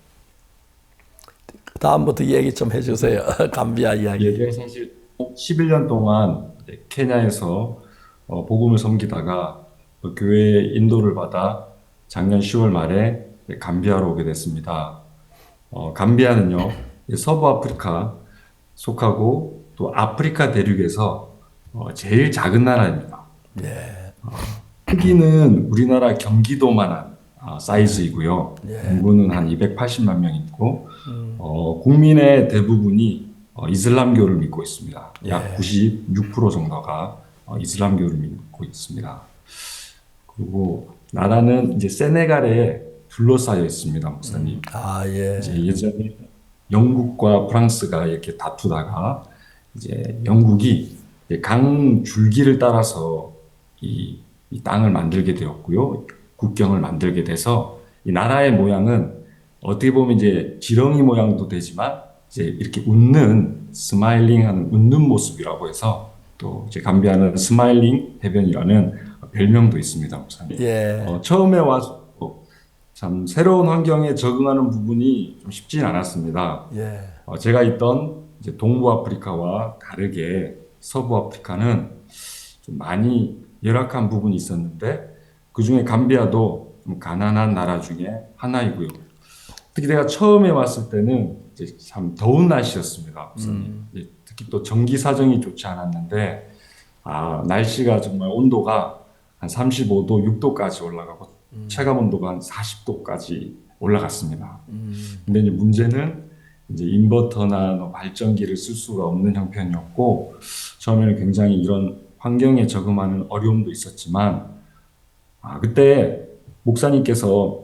다음부터 얘기 좀 해주세요. 감비아 이야기. 예, 제가 사실 11년 동안 케냐에서 복음을 섬기다가 교회의 인도를 받아 작년 10월 말에 감비아로 오게 됐습니다. 감비아는요, 서부 아프리카 속하고 또 아프리카 대륙에서 제일 작은 나라입니다. 예. 크기는 우리나라 경기도만한 사이즈이고요. 예. 인구는 한 280만 명 있고 국민의 대부분이 이슬람교를 믿고 있습니다. 약 96% 정도가 이슬람교를 믿고 있습니다. 그리고 나라는 이제 세네갈에 둘러싸여 있습니다, 목사님. 예. 이제 예전에 영국과 프랑스가 이렇게 다투다가 이제 영국이 강 줄기를 따라서 이 땅을 만들게 되었고요. 국경을 만들게 돼서 이 나라의 모양은 어떻게 보면 이제 지렁이 모양도 되지만 이제 이렇게 웃는 스마일링하는 웃는 모습이라고 해서 또 이제 감비아는 스마일링 해변이라는 별명도 있습니다, 목사님. 예. 처음에 와서 참 새로운 환경에 적응하는 부분이 좀 쉽진 않았습니다. 예. 제가 있던 이제 동부 아프리카와 다르게 서부 아프리카는 좀 많이 열악한 부분이 있었는데 그 중에 감비아도 좀 가난한 나라 중에 하나이고요. 특히 내가 처음에 왔을 때는 이제 참 더운 날씨였습니다. 특히 또 전기 사정이 좋지 않았는데 날씨가 정말 온도가 한 35도, 6도까지 올라가고 체감 온도가 한 40도까지 올라갔습니다. 근데 이제 문제는 이제 인버터나 발전기를 쓸 수가 없는 형편이었고 처음에는 굉장히 이런 환경에 적응하는 어려움도 있었지만 그때 목사님께서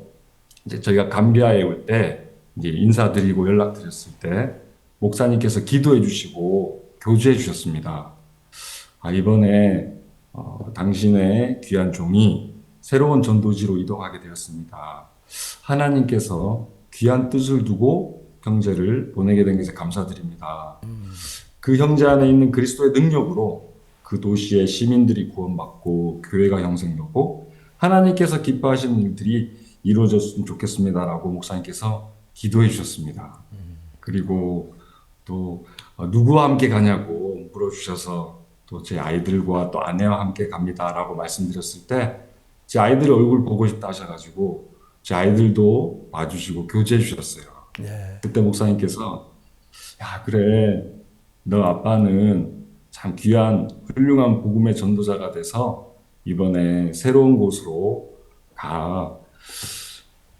이제 저희가 감비아에 올 때 이제 인사드리고 연락드렸을 때 목사님께서 기도해 주시고 교주해 주셨습니다. 이번에 당신의 귀한 종이 새로운 전도지로 이동하게 되었습니다. 하나님께서 귀한 뜻을 두고 형제를 보내게 된 것에 감사드립니다. 그 형제 안에 있는 그리스도의 능력으로 그 도시의 시민들이 구원받고 교회가 형성되고 하나님께서 기뻐하시는 일들이 이루어졌으면 좋겠습니다라고 목사님께서 기도해 주셨습니다. 그리고 또 누구와 함께 가냐고 물어주셔서 또 제 아이들과 또 아내와 함께 갑니다라고 말씀드렸을 때 제 아이들 얼굴 보고 싶다 하셔가지고 제 아이들도 봐주시고 교제해 주셨어요. 예. 그때 목사님께서 야 그래 너 아빠는 참 귀한 훌륭한 복음의 전도자가 돼서 이번에 새로운 곳으로 가.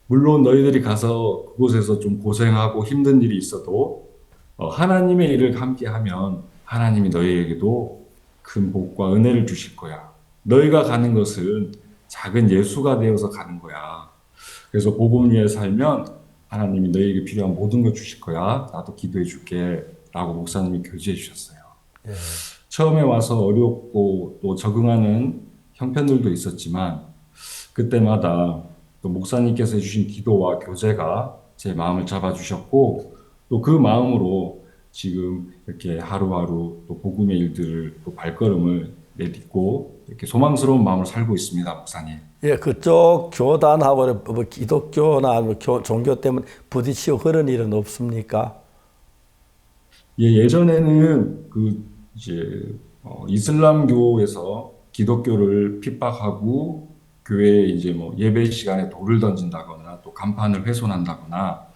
물론 너희들이 가서 그곳에서 좀 고생하고 힘든 일이 있어도 하나님의 일을 함께 하면 하나님이 너희에게도 큰 복과 은혜를 주실 거야. 너희가 가는 것은 작은 예수가 되어서 가는 거야. 그래서 복음 위에 살면 하나님이 너희에게 필요한 모든 걸 주실 거야. 나도 기도해 줄게. 라고 목사님이 교제해 주셨어요. 예. 처음에 와서 어렵고 또 적응하는 형편들도 있었지만 그때마다 또 목사님께서 해주신 기도와 교제가 제 마음을 잡아주셨고 또 그 마음으로 지금 이렇게 하루하루 또 복음의 일들을 또 발걸음을 내딛고 이렇게 소망스러운 마음을 살고 있습니다, 목사님. 예, 그쪽 교단하고 뭐 기독교나 뭐 종교 때문에 부딪히고 그런 일은 없습니까? 예, 예전에는 그 이제 이슬람교에서 기독교를 핍박하고 교회에 이제 뭐 예배 시간에 돌을 던진다거나 또 간판을 훼손한다거나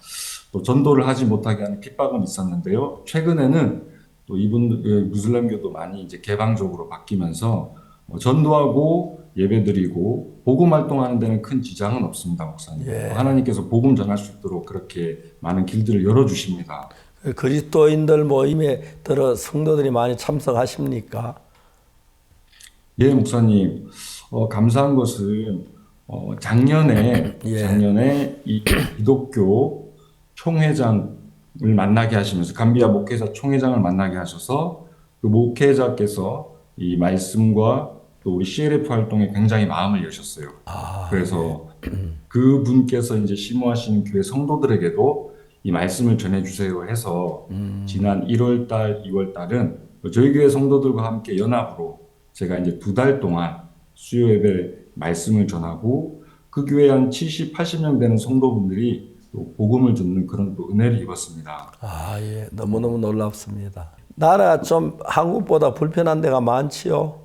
또 전도를 하지 못하게 하는 핍박은 있었는데요. 최근에는 또 이분 무슬림교도 많이 이제 개방적으로 바뀌면서 전도하고 예배드리고 복음 활동하는 데는 큰 지장은 없습니다, 목사님. 예. 하나님께서 복음 전할 수 있도록 그렇게 많은 길들을 열어주십니다. 그리스도인들 모임에 들어 성도들이 많이 참석하십니까? 예, 목사님. 감사한 것은 작년에 이 기독교 총회장을 만나게 하시면서 감비아 목회자 총회장을 만나게 하셔서 그 목회자께서 이 말씀과 또 우리 CLF 활동에 굉장히 마음을 여셨어요. 그래서 그 분께서 이제 심호하시는 교회 성도들에게도 이 말씀을 전해주세요 해서 지난 1월 달, 2월 달은 저희 교회 성도들과 함께 연합으로 제가 이제 2달 동안 수요 예배 말씀을 전하고 그 교회 한 70, 80명 되는 성도분들이 또 복음을 듣는 그런 또 은혜를 입었습니다. 예. 너무너무 놀랍습니다. 나라가 좀 한국보다 불편한 데가 많지요?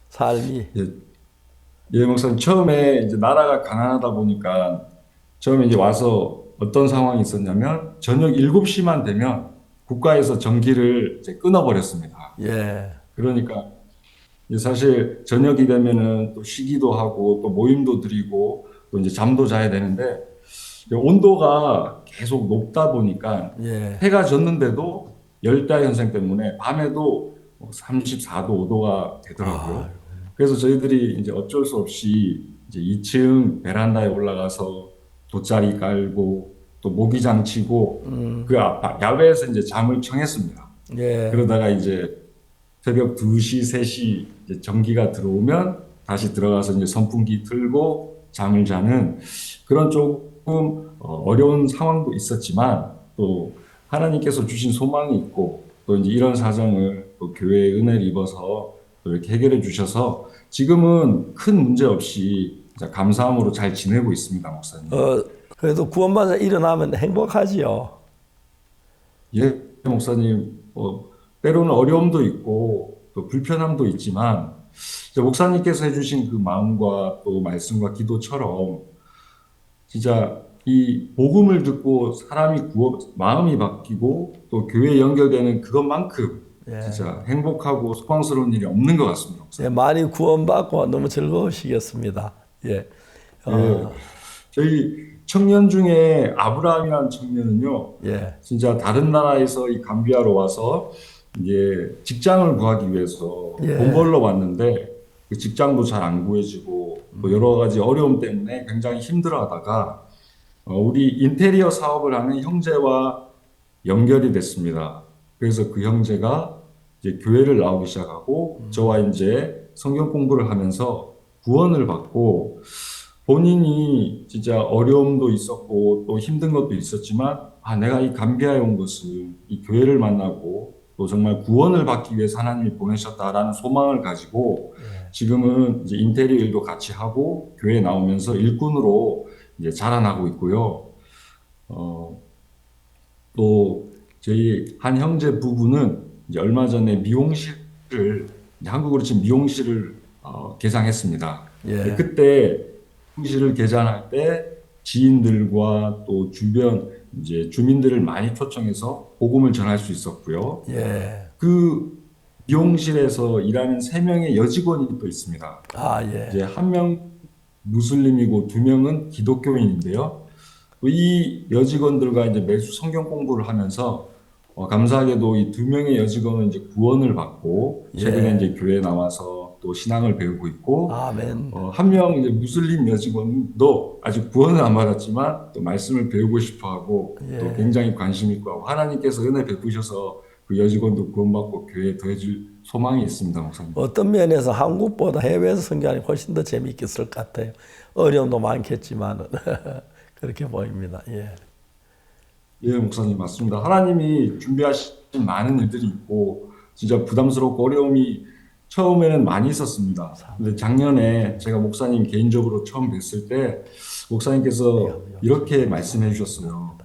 삶이. 예, 목사님. 처음에 이제 나라가 가난하다 보니까 처음에 이제 와서 어떤 상황이 있었냐면 저녁 7시만 되면 국가에서 전기를 이제 끊어버렸습니다. 예. 그러니까 사실 저녁이 되면은 또 쉬기도 하고 또 모임도 드리고 또 이제 잠도 자야 되는데 온도가 계속 높다 보니까 해가 졌는데도 열대 현상 때문에 밤에도 34도, 5도가 되더라고요. 그래서 저희들이 이제 어쩔 수 없이 이제 2층 베란다에 올라가서 돗자리 깔고 또 모기장 치고 그 야외에서 이제 잠을 청했습니다. 그러다가 이제 새벽 2시, 3시 이제 전기가 들어오면 다시 들어가서 이제 선풍기 틀고 잠을 자는 그런 조금 어려운 상황도 있었지만 또 하나님께서 주신 소망이 있고 또 이제 이런 사정을 또 교회의 은혜를 입어서 또 이렇게 해결해 주셔서 지금은 큰 문제 없이 감사함으로 잘 지내고 있습니다, 목사님. 그래도 구원받아 일어나면 행복하지요. 예, 목사님. 때로는 어려움도 있고 또 불편함도 있지만 목사님께서 해주신 그 마음과 또 말씀과 기도처럼 진짜 이 복음을 듣고 사람이 마음이 바뀌고 또 교회에 연결되는 그것만큼 진짜 행복하고 소망스러운 일이 없는 것 같습니다. 많이 구원받고 너무 즐거우시겠습니다. 저희 청년 중에 아브라함이라는 청년은요, 진짜 다른 나라에서 이 감비아로 와서 이제 직장을 구하기 위해서 돈 벌러 왔는데 그 직장도 잘 안 구해지고 또 여러 가지 어려움 때문에 굉장히 힘들어하다가 우리 인테리어 사업을 하는 형제와 연결이 됐습니다. 그래서 그 형제가 이제 교회를 나오기 시작하고 저와 이제 성경 공부를 하면서 구원을 받고 본인이 진짜 어려움도 있었고 또 힘든 것도 있었지만 내가 이 감비아에 온 것은 이 교회를 만나고 또 정말 구원을 받기 위해서 하나님이 보내셨다라는 소망을 가지고 지금은 이제 인테리어 일도 같이 하고 교회에 나오면서 일꾼으로 이제 자라나고 있고요. 또 저희 한 형제 부부는 이제 얼마 전에 미용실을 한국으로 치면 미용실을 개장했습니다. 그때 미용실을 개장할 때 지인들과 또 주변 이제 주민들을 많이 초청해서 복음을 전할 수 있었고요. 그 미용실에서 일하는 3명의 여직원이 또 있습니다. 이제 1명 무슬림이고 2명은 기독교인인데요. 이 여직원들과 이제 매주 성경 공부를 하면서 감사하게도 이 2명의 여직원은 이제 구원을 받고 최근에 이제 교회에 나와서 또 신앙을 배우고 있고, 1명 이제 무슬림 여직원도 아직 구원을 안 받았지만 또 말씀을 배우고 싶어하고 또 굉장히 관심 있고 하고 하나님께서 은혜 베푸셔서 그 여직원도 구원받고 교회에 더해질 소망이 있습니다, 목사님. 어떤 면에서 한국보다 해외에서 선교하는 게 훨씬 더 재미있을 것 같아요. 어려움도 많겠지만 그렇게 보입니다. 예, 목사님 맞습니다. 하나님이 준비하신 많은 일들이 있고 진짜 부담스럽고 어려움이 처음에는 많이 있었습니다. 근데 작년에 제가 목사님 개인적으로 처음 뵀을 때 목사님께서 이렇게 말씀해 주셨어요.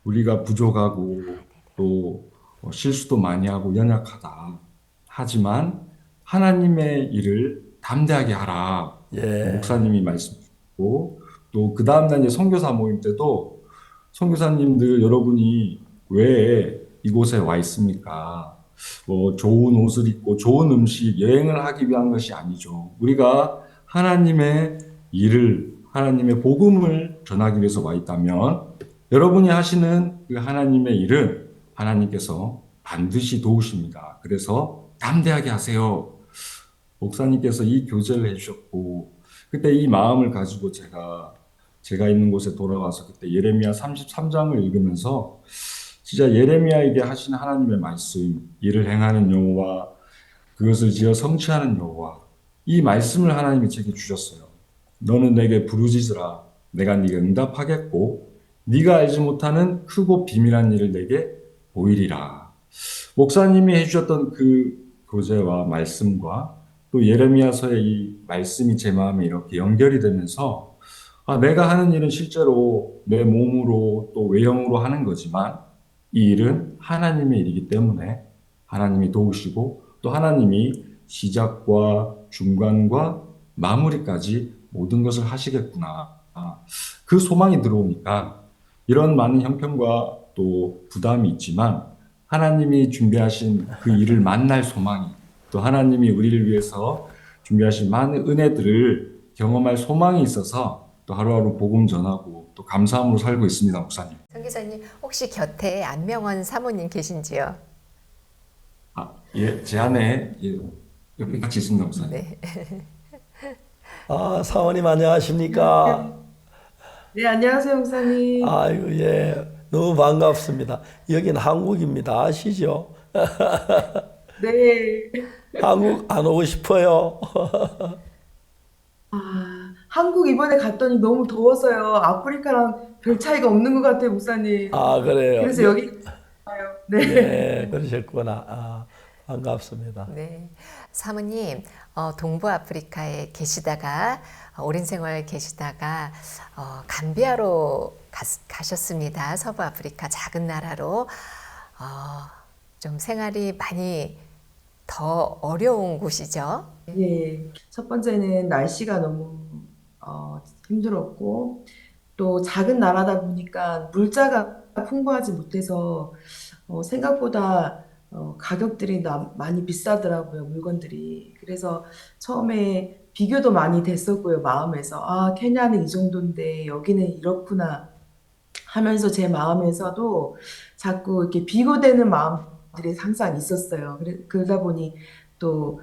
우리가 부족하고 또 실수도 많이 하고 연약하다. 하지만 하나님의 일을 담대하게 하라. 목사님이 말씀하셨고 또 그 다음날 이제 선교사 모임 때도 선교사님들 여러분이 왜 이곳에 와 있습니까? 뭐 좋은 옷을 입고 좋은 음식, 여행을 하기 위한 것이 아니죠. 우리가 하나님의 일을, 하나님의 복음을 전하기 위해서 와 있다면 여러분이 하시는 그 하나님의 일은 하나님께서 반드시 도우십니다. 그래서 담대하게 하세요. 목사님께서 이 교제를 해주셨고, 그때 이 마음을 가지고 제가 있는 곳에 돌아가서 그때 예레미야 33장을 읽으면서 진짜 예레미야에게 하신 하나님의 말씀, 이를 행하는 여호와, 그것을 지어 성취하는 여호와, 이 말씀을 하나님이 제게 주셨어요. 너는 내게 부르짖으라. 내가 네게 응답하겠고 네가 알지 못하는 크고 비밀한 일을 내게 보이리라. 목사님이 해주셨던 그 교제와 말씀과 또 예레미야서의 이 말씀이 제 마음에 이렇게 연결이 되면서 내가 하는 일은 실제로 내 몸으로 또 외형으로 하는 거지만 이 일은 하나님의 일이기 때문에 하나님이 도우시고 또 하나님이 시작과 중간과 마무리까지 모든 것을 하시겠구나. 그 소망이 들어오니까 이런 많은 형편과 또 부담이 있지만 하나님이 준비하신 그 일을 만날 소망이, 또 하나님이 우리를 위해서 준비하신 많은 은혜들을 경험할 소망이 있어서 또 하루하루 복음 전하고 또 감사함으로 살고 있습니다, 목사님. 선교사님, 혹시 곁에 안명원 사모님 계신지요? 예, 제 안에 옆에 같이 있습니다, 목사님. 네. 사모님 안녕하십니까? 네, 안녕하세요, 목사님. 아이고, 예. 너무 반갑습니다. 여긴 한국입니다. 아시죠? 네. 한국 안 오고 싶어요. 한국 이번에 갔더니 너무 더워서요. 아프리카랑 별 차이가 없는 것 같아요, 목사님. 그래요? 그래서 여기 가요. 네. 네, 그러셨구나. 반갑습니다. 네. 사모님, 동부 아프리카에 계시다가, 오랜 생활 계시다가, 감비아로 가셨습니다. 서부 아프리카 작은 나라로. 좀 생활이 많이 더 어려운 곳이죠. 예. 첫 번째는 날씨가 너무 힘들었고, 또 작은 나라다 보니까 물자가 풍부하지 못해서 생각보다 가격들이 많이 비싸더라고요, 물건들이. 그래서 처음에 비교도 많이 됐었고요, 마음에서. 케냐는 이 정도인데 여기는 이렇구나 하면서 제 마음에서도 자꾸 이렇게 비교되는 마음들이 항상 있었어요. 그러다 보니 또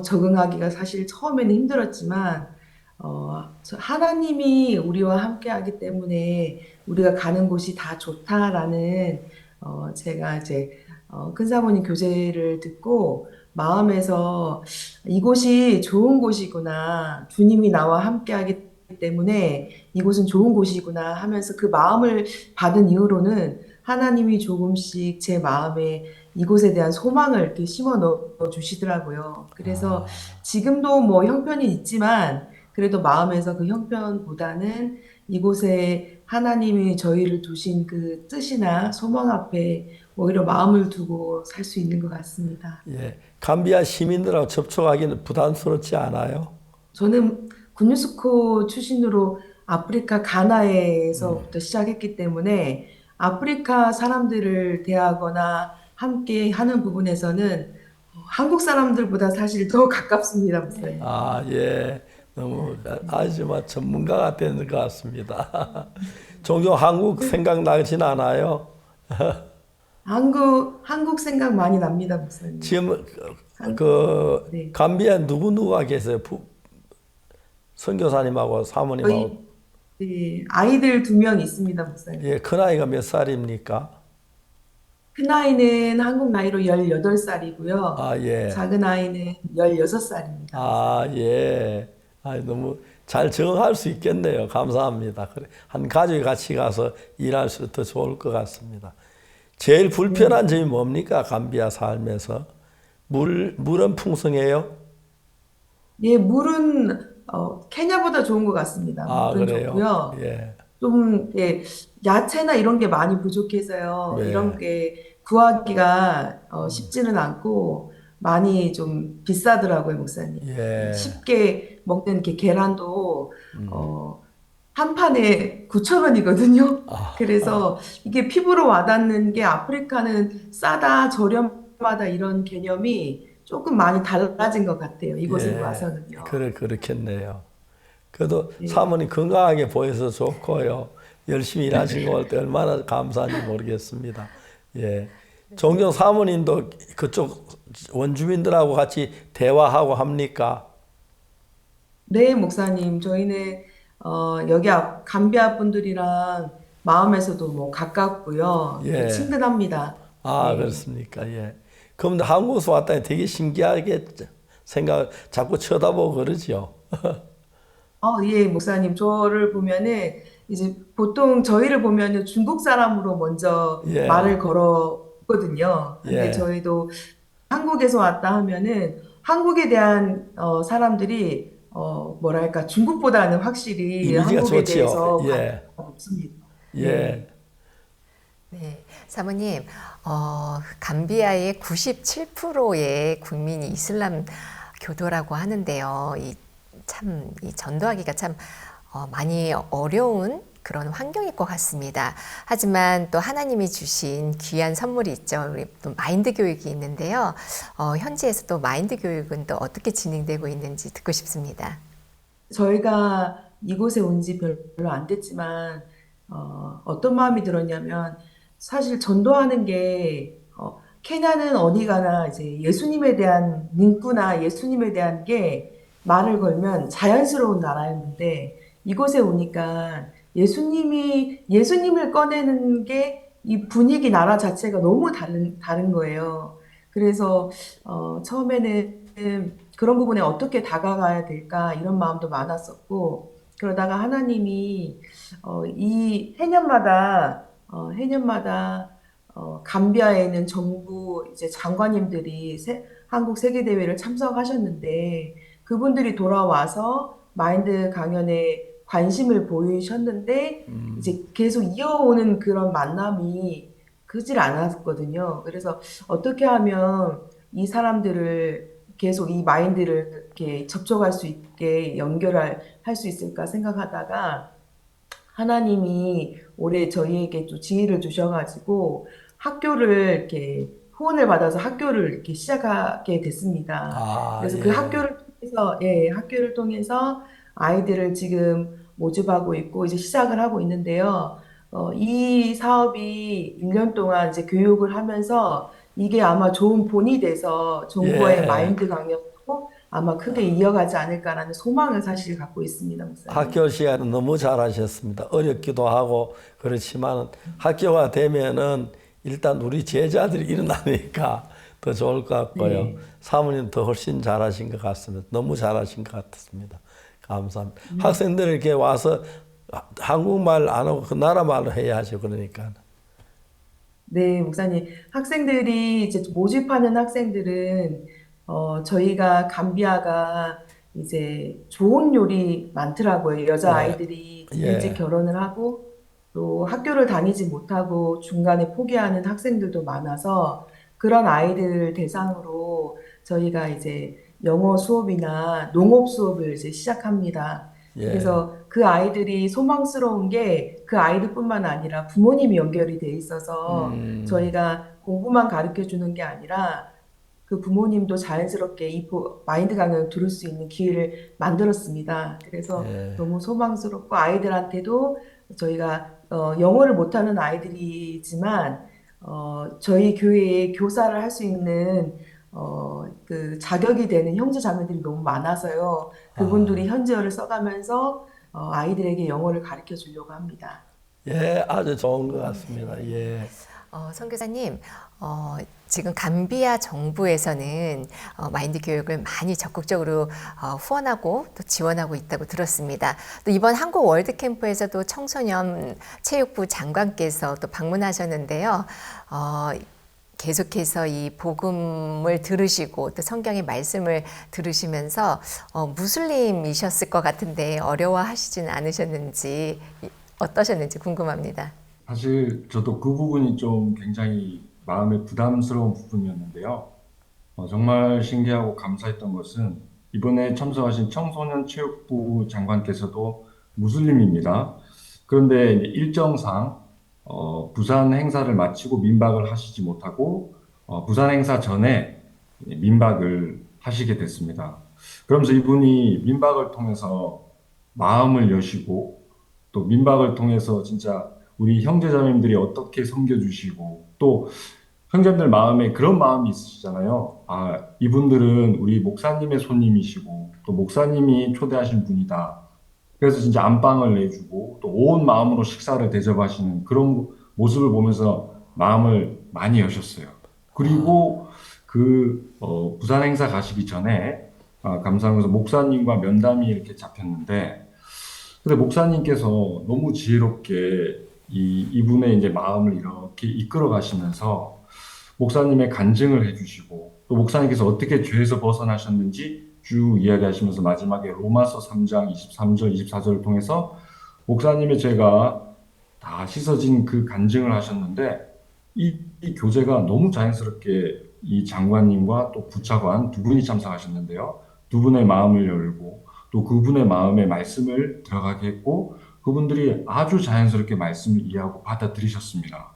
적응하기가 사실 처음에는 힘들었지만 하나님이 우리와 함께 하기 때문에 우리가 가는 곳이 다 좋다라는 제가 이제 큰 사모님 교제를 듣고 마음에서 이곳이 좋은 곳이구나. 주님이 나와 함께 하기 때문에 이곳은 좋은 곳이구나 하면서 그 마음을 받은 이후로는 하나님이 조금씩 제 마음에 이곳에 대한 소망을 이렇게 심어 넣어 주시더라고요. 그래서 지금도 뭐 형편이 있지만 그래도 마음에서 그 형편보다는 이곳에 하나님이 저희를 두신 그 뜻이나 소망 앞에 오히려 마음을 두고 살 수 있는 것 같습니다. 예, 감비아 시민들하고 접촉하기는 부담스럽지 않아요? 저는 군유스코 출신으로 아프리카 가나에서부터 시작했기 때문에 아프리카 사람들을 대하거나 함께 하는 부분에서는 한국 사람들보다 사실 더 가깝습니다, 목사님. 예. 너무 아주 전문가가 되는 것 같습니다. 종종 한국 생각나진 않아요? 한국 생각 많이 납니다, 목사님. 지금 네. 감비아에 누구누가 계세요? 선교사님하고 사모님하고. 네, 아이들 2명 있습니다, 목사님. 예, 큰아이가 몇 살입니까? 큰아이는 한국 나이로 18살이고요. 예. 작은 아이는 16살입니다. 예. 너무 잘 적응할 수 있겠네요. 감사합니다. 그래, 한 가족이 같이 가서 일할수록 더 좋을 것 같습니다. 제일 불편한 점이 뭡니까? 감비아 삶에서. 물은 풍성해요? 예, 물은 케냐보다 좋은 것 같습니다. 물은 그래요? 좋고요. 예. 좀 야채나 이런 게 많이 부족해서요. 네. 이런 게 구하기가 쉽지는 않고 많이 좀 비싸더라고요, 목사님. 예. 쉽게 먹는 이렇게 계란도 한 판에 9,000원이거든요. 아, 그래서 이게 피부로 와닿는 게 아프리카는 싸다, 저렴하다 이런 개념이 조금 많이 달라진 것 같아요. 이곳에 예, 와서는요. 그렇겠네요. 그래도 예. 사모님 건강하게 보여서 좋고요. 열심히 일하시고 올 때 얼마나 감사한지 모르겠습니다. 예. 종종 사모님도 그쪽 원주민들하고 같이 대화하고 합니까? 네, 목사님. 저희는 여기 감비아 분들이랑 마음에서도 뭐 가깝고요. 예. 친근합니다. 아, 네. 그렇습니까? 예. 그럼 한국에서 왔다니 되게 신기하게 자꾸 쳐다보고 그러죠. 예, 목사님. 저를 보면은 이제 보통 저희를 보면은 중국 사람으로 먼저 예. 말을 걸었거든요. 근데 예. 저희도 한국에서 왔다 하면은 한국에 대한 사람들이 뭐랄까 중국보다는 확실히 이미지가 한국에 좋지요. 대해서 예. 관심이 없습니다. 예. 네, 사모님, 감비아의 97%의 국민이 이슬람 교도라고 하는데요. 이 전도하기가 참 많이 어려운 그런 환경일 것 같습니다. 하지만 또 하나님이 주신 귀한 선물이 있죠. 우리 또 마인드 교육이 있는데요. 현지에서 또 마인드 교육은 또 어떻게 진행되고 있는지 듣고 싶습니다. 저희가 이곳에 온 지 별로 안 됐지만 어떤 마음이 들었냐면 사실 전도하는 게 케냐는 어디 가나 이제 예수님에 대한 문구나 예수님에 대한 게 말을 걸면 자연스러운 나라였는데 이곳에 오니까 예수님을 꺼내는 게 이 분위기 나라 자체가 너무 다른 거예요. 그래서 처음에는 그런 부분에 어떻게 다가가야 될까 이런 마음도 많았었고 그러다가 하나님이 이 해년마다 감비아에는 정부 이제 장관님들이 한국 세계대회를 참석하셨는데 그분들이 돌아와서 마인드 강연에 관심을 보이셨는데 이제 계속 이어오는 그런 만남이 크질 않았거든요. 그래서 어떻게 하면 이 사람들을 계속 이 마인드를 이렇게 접촉할 수 있게 할 수 있을까 생각하다가 하나님이 올해 저희에게 또 지혜를 주셔가지고 학교를 이렇게 후원을 받아서 학교를 이렇게 시작하게 됐습니다. 아, 그래서 예. 그 학교를 통해서 아이들을 지금 모집하고 있고 이제 시작을 하고 있는데요. 이 사업이 1년 동안 이제 교육을 하면서 이게 아마 좋은 본이 돼서 정부의 예. 마인드 강연도 아마 크게 이어가지 않을까라는 소망을 사실 갖고 있습니다, 목사님. 학교 시간은 너무 잘하셨습니다. 어렵기도 하고 그렇지만 학교가 되면은 일단 우리 제자들이 일어나니까 더 좋을 것 같고요. 네. 사모님 더 훨씬 잘하신 것 같습니다. 너무 잘하신 것 같습니다. 감사합니다. 학생들 이렇게 와서 한국말 안 하고 그 나라 말로 해야죠. 그러니까. 네, 목사님. 학생들이 이제 모집하는 학생들은 저희가 감비아가 이제 좋은 요리 많더라고요. 여자 네. 아이들이 예. 일찍 결혼을 하고 또 학교를 다니지 못하고 중간에 포기하는 학생들도 많아서 그런 아이들 대상으로 저희가 이제 영어 수업이나 농업 수업을 이제 시작합니다. 예. 그래서 그 아이들이 소망스러운 게 그 아이들뿐만 아니라 부모님이 연결이 돼 있어서 저희가 공부만 가르쳐 주는 게 아니라 그 부모님도 자연스럽게 이 마인드 강연을 들을 수 있는 기회를 만들었습니다. 그래서 예. 너무 소망스럽고 아이들한테도 저희가 영어를 못하는 아이들이지만 저희 교회에 교사를 할 수 있는 그 자격이 되는 형제 자매들이 너무 많아서요. 그분들이 현지어를 써가면서 아이들에게 영어를 가르쳐 주려고 합니다. 예, 아주 좋은 것 같습니다. 예. 선교사님, 지금 감비아 정부에서는 마인드 교육을 많이 적극적으로 후원하고 또 지원하고 있다고 들었습니다. 또 이번 한국 월드 캠프에서도 청소년 체육부 장관께서 또 방문하셨는데요. 계속해서 이 복음을 들으시고 또 성경의 말씀을 들으시면서 무슬림이셨을 것 같은데 어려워하시지는 않으셨는지 어떠셨는지 궁금합니다. 사실 저도 그 부분이 좀 굉장히 마음에 부담스러운 부분이었는데요. 정말 신기하고 감사했던 것은 이번에 참석하신 청소년 체육부 장관께서도 무슬림입니다. 그런데 이제 일정상 부산 행사를 마치고 민박을 하시지 못하고 부산 행사 전에 민박을 하시게 됐습니다. 그러면서 이분이 민박을 통해서 마음을 여시고 또 민박을 통해서 진짜 우리 형제자매님들이 어떻게 섬겨주시고 또 형제님들 마음에 그런 마음이 있으시잖아요. 아, 이분들은 우리 목사님의 손님이시고 또 목사님이 초대하신 분이다. 그래서 진짜 안방을 내주고 또 온 마음으로 식사를 대접하시는 그런 모습을 보면서 마음을 많이 여셨어요. 그리고 부산 행사 가시기 전에 감사하면서 목사님과 면담이 이렇게 잡혔는데 근데 목사님께서 너무 지혜롭게 이분의 이제 마음을 이렇게 이끌어 가시면서 목사님의 간증을 해주시고 또 목사님께서 어떻게 죄에서 벗어나셨는지 쭉 이야기하시면서 마지막에 로마서 3장 23절, 24절을 통해서 목사님의 죄가 다 씻어진 그 간증을 하셨는데 이 교제가 너무 자연스럽게 이 장관님과 또 부차관 두 분이 참석하셨는데요. 두 분의 마음을 열고 또 그분의 마음에 말씀을 들어가게 했고 그분들이 아주 자연스럽게 말씀을 이해하고 받아들이셨습니다.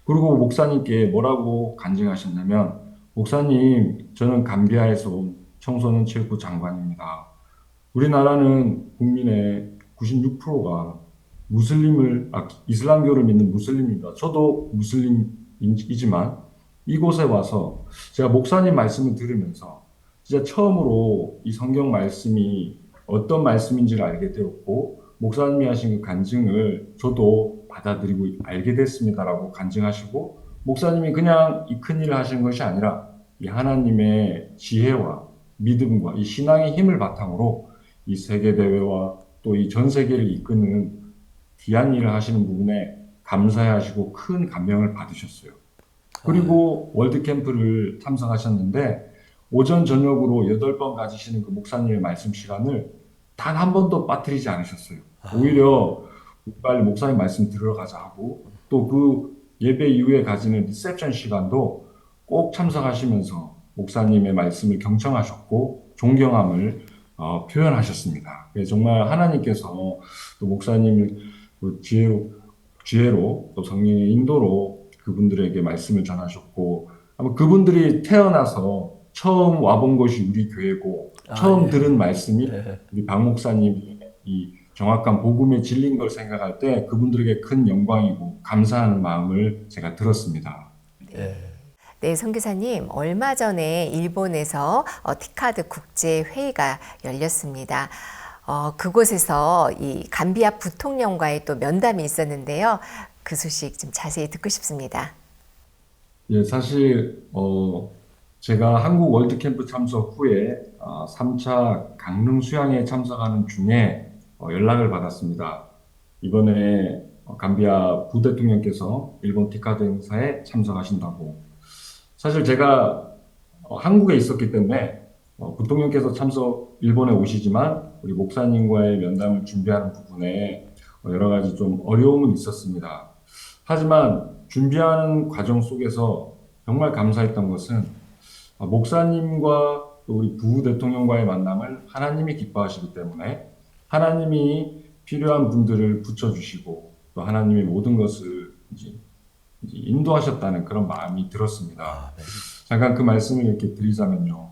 그리고 목사님께 뭐라고 간증하셨냐면 목사님, 저는 감비아에서 온 청소년 체육부 장관입니다. 우리나라는 국민의 96%가 이슬람교를 믿는 무슬림입니다. 저도 무슬림이지만 이곳에 와서 제가 목사님 말씀을 들으면서 진짜 처음으로 이 성경 말씀이 어떤 말씀인지를 알게 되었고 목사님이 하신 그 간증을 저도 받아들이고 알게 됐습니다라고 간증하시고 목사님이 그냥 이 큰일을 하시는 것이 아니라 이 하나님의 지혜와 믿음과 이 신앙의 힘을 바탕으로 이 세계대회와 또 이 전 세계를 이끄는 귀한 일을 하시는 부분에 감사해하시고 큰 감명을 받으셨어요. 그리고 월드캠프를 참석하셨는데 오전 저녁으로 8번 가지시는 그 목사님의 말씀 시간을 단 한 번도 빠뜨리지 않으셨어요. 오히려 빨리 목사님 말씀 들으러 가자 하고 또 그 예배 이후에 가지는 리셉션 시간도 꼭 참석하시면서 목사님의 말씀을 경청하셨고 존경함을 표현하셨습니다. 그래서 정말 하나님께서 또 목사님을 지혜로 또 성령의 인도로 그분들에게 말씀을 전하셨고 아마 그분들이 태어나서 처음 와본 곳이 우리 교회고 처음 들은 말씀이 우리 박 목사님이 이 정확한 복음에 진린 걸 생각할 때 그분들에게 큰 영광이고 감사하는 마음을 제가 들었습니다. 네, 선교사님, 얼마 전에 일본에서 티카드 국제회의가 열렸습니다. 그곳에서 이 감비아 부통령과의 또 면담이 있었는데요. 그 소식 좀 자세히 듣고 싶습니다. 예, 사실 제가 한국 월드캠프 참석 후에 3차 강릉 수양에 참석하는 중에 연락을 받았습니다. 이번에 감비아 부대통령께서 일본 티카드 행사에 참석하신다고. 사실 제가 한국에 있었기 때문에 부통령께서 일본에 오시지만 우리 목사님과의 면담을 준비하는 부분에 여러 가지 좀 어려움은 있었습니다. 하지만 준비하는 과정 속에서 정말 감사했던 것은 목사님과 또 우리 부대통령과의 만남을 하나님이 기뻐하시기 때문에 하나님이 필요한 분들을 붙여주시고 또 하나님의 모든 것을 이제 인도하셨다는 그런 마음이 들었습니다. 잠깐 그 말씀을 이렇게 드리자면요.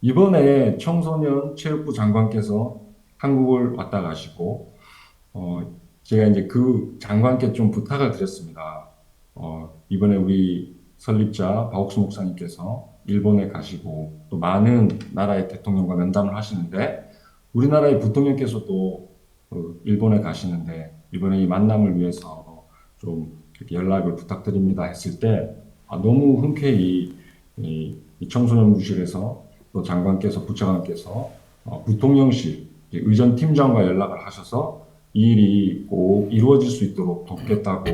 이번에 청소년 체육부 장관께서 한국을 왔다 가시고 제가 이제 그 장관께 좀 부탁을 드렸습니다. 이번에 우리 설립자 박옥수 목사님께서 일본에 가시고 또 많은 나라의 대통령과 면담을 하시는데 우리나라의 부통령께서도 일본에 가시는데 이번에 이 만남을 위해서 좀 이렇게 연락을 부탁드립니다 했을 때 너무 흔쾌히 이 청소년부실에서 또 장관께서 부차관께서 부통령실 의전팀장과 연락을 하셔서 이 일이 꼭 이루어질 수 있도록 돕겠다고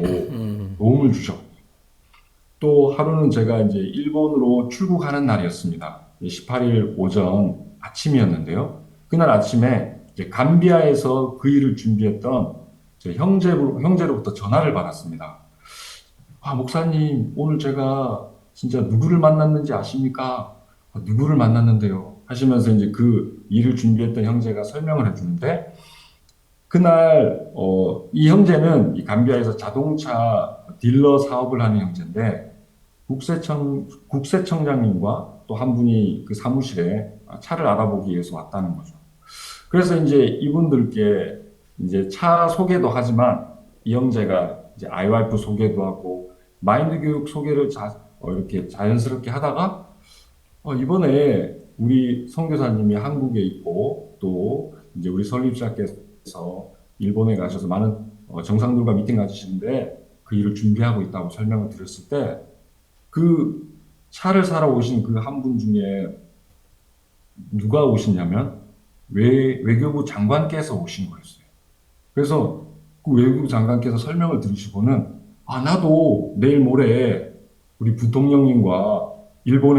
도움을 주셨고 또 하루는 제가 이제 일본으로 출국하는 날이었습니다. 18일 오전 아침이었는데요. 그날 아침에 이제 감비아에서 그 일을 준비했던 제 형제로부터 전화를 받았습니다. 목사님, 오늘 제가 진짜 누구를 만났는지 아십니까? 누구를 만났는데요? 하시면서 이제 그 일을 준비했던 형제가 설명을 해주는데 그날 이 형제는 이 감비아에서 자동차 딜러 사업을 하는 형제인데 국세청장님과 또 한 분이 그 사무실에 차를 알아보기 위해서 왔다는 거죠. 그래서 이제 이분들께 이제 차 소개도 하지만 이 형제가 이제 아이와이프 소개도 하고 마인드 교육 소개를 이렇게 자연스럽게 하다가 이번에 우리 선교사님이 한국에 있고 또 이제 우리 설립자께서 일본에 가셔서 많은 정상들과 미팅 가지시는데 그 일을 준비하고 있다고 설명을 드렸을 때 그 차를 사러 오신 그 한 분 중에 누가 오시냐면 외교부 장관께서 오신 거였어요. 그래서 그 외교부 장관께서 설명을 들으시고는 나도 내일 모레 우리 부통령님과 일본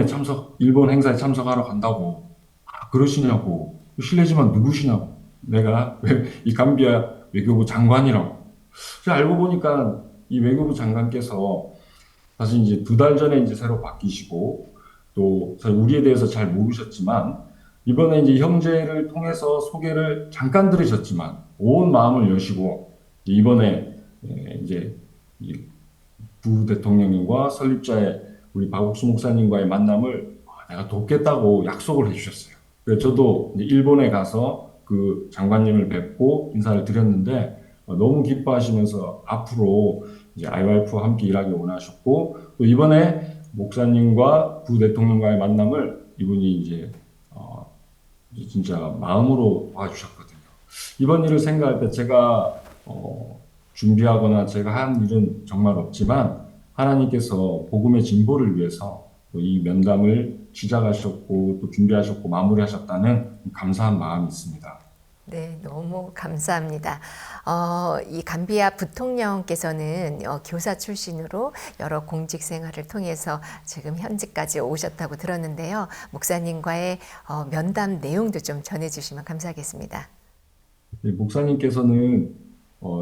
행사에 참석하러 간다고. 그러시냐고. 실례지만 누구시냐고. 내가 이 감비아 외교부 장관이라고. 알고 보니까 이 외교부 장관께서 사실 이제 2달 전에 이제 새로 바뀌시고 또 우리에 대해서 잘 모르셨지만 이번에 이제 형제를 통해서 소개를 잠깐 들으셨지만 온 마음을 여시고 이번에 이제 부대통령님과 설립자의 우리 박옥수 목사님과의 만남을 내가 돕겠다고 약속을 해주셨어요. 그래서 저도 이제 일본에 가서 그 장관님을 뵙고 인사를 드렸는데 너무 기뻐하시면서 앞으로 이제 아이와이프와 함께 일하기 원하셨고 또 이번에 목사님과 부대통령과의 만남을 이분이 이제 진짜 마음으로 도와주셨거든요. 이번 일을 생각할 때 제가 준비하거나 제가 한 일은 정말 없지만 하나님께서 복음의 진보를 위해서 이 면담을 시작하셨고 또 준비하셨고 마무리하셨다는 감사한 마음이 있습니다. 네, 너무 감사합니다. 이 감비아 부통령께서는 교사 출신으로 여러 공직 생활을 통해서 지금 현직까지 오셨다고 들었는데요. 목사님과의 면담 내용도 좀 전해주시면 감사하겠습니다. 네, 목사님께서는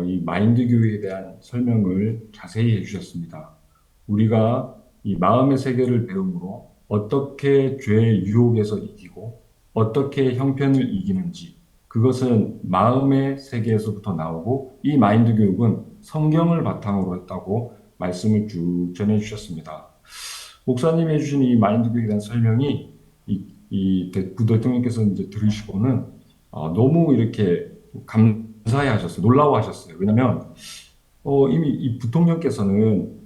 이 마인드 교육에 대한 설명을 자세히 해주셨습니다. 우리가 이 마음의 세계를 배움으로 어떻게 죄의 유혹에서 이기고 어떻게 형편을 이기는지 그것은 마음의 세계에서부터 나오고 이 마인드 교육은 성경을 바탕으로 했다고 말씀을 쭉 전해주셨습니다. 목사님이 해주신 이 마인드 교육에 대한 설명이 이 부대통령께서 이제 들으시고는 너무 이렇게 감사해 하셨어요. 놀라워 하셨어요. 왜냐면 이미 이 부통령께서는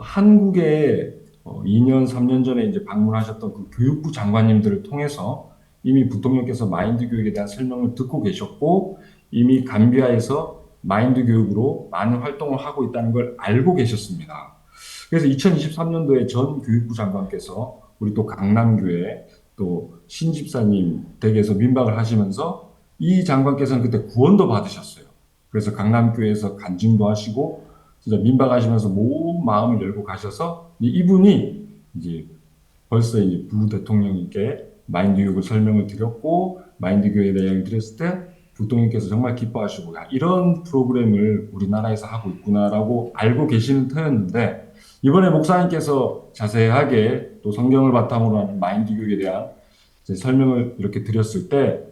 한국에 2년, 3년 전에 이제 방문하셨던 그 교육부 장관님들을 통해서 이미 부통령께서 마인드 교육에 대한 설명을 듣고 계셨고 이미 감비아에서 마인드 교육으로 많은 활동을 하고 있다는 걸 알고 계셨습니다. 그래서 2023년도에 전 교육부 장관께서 우리 또 강남교회 또 신집사님 댁에서 민박을 하시면서 이 장관께서는 그때 구원도 받으셨어요. 그래서 강남교회에서 간증도 하시고 진짜 민박하시면서 온 마음을 열고 가셔서 이분이 이제 벌써 이제 부대통령님께 마인드 교육을 설명을 드렸고 마인드 교육에 대한 이야기를 드렸을 때 부통령께서 정말 기뻐하시고 이런 프로그램을 우리나라에서 하고 있구나라고 알고 계시는 터였는데 이번에 목사님께서 자세하게 또 성경을 바탕으로 하는 마인드 교육에 대한 설명을 이렇게 드렸을 때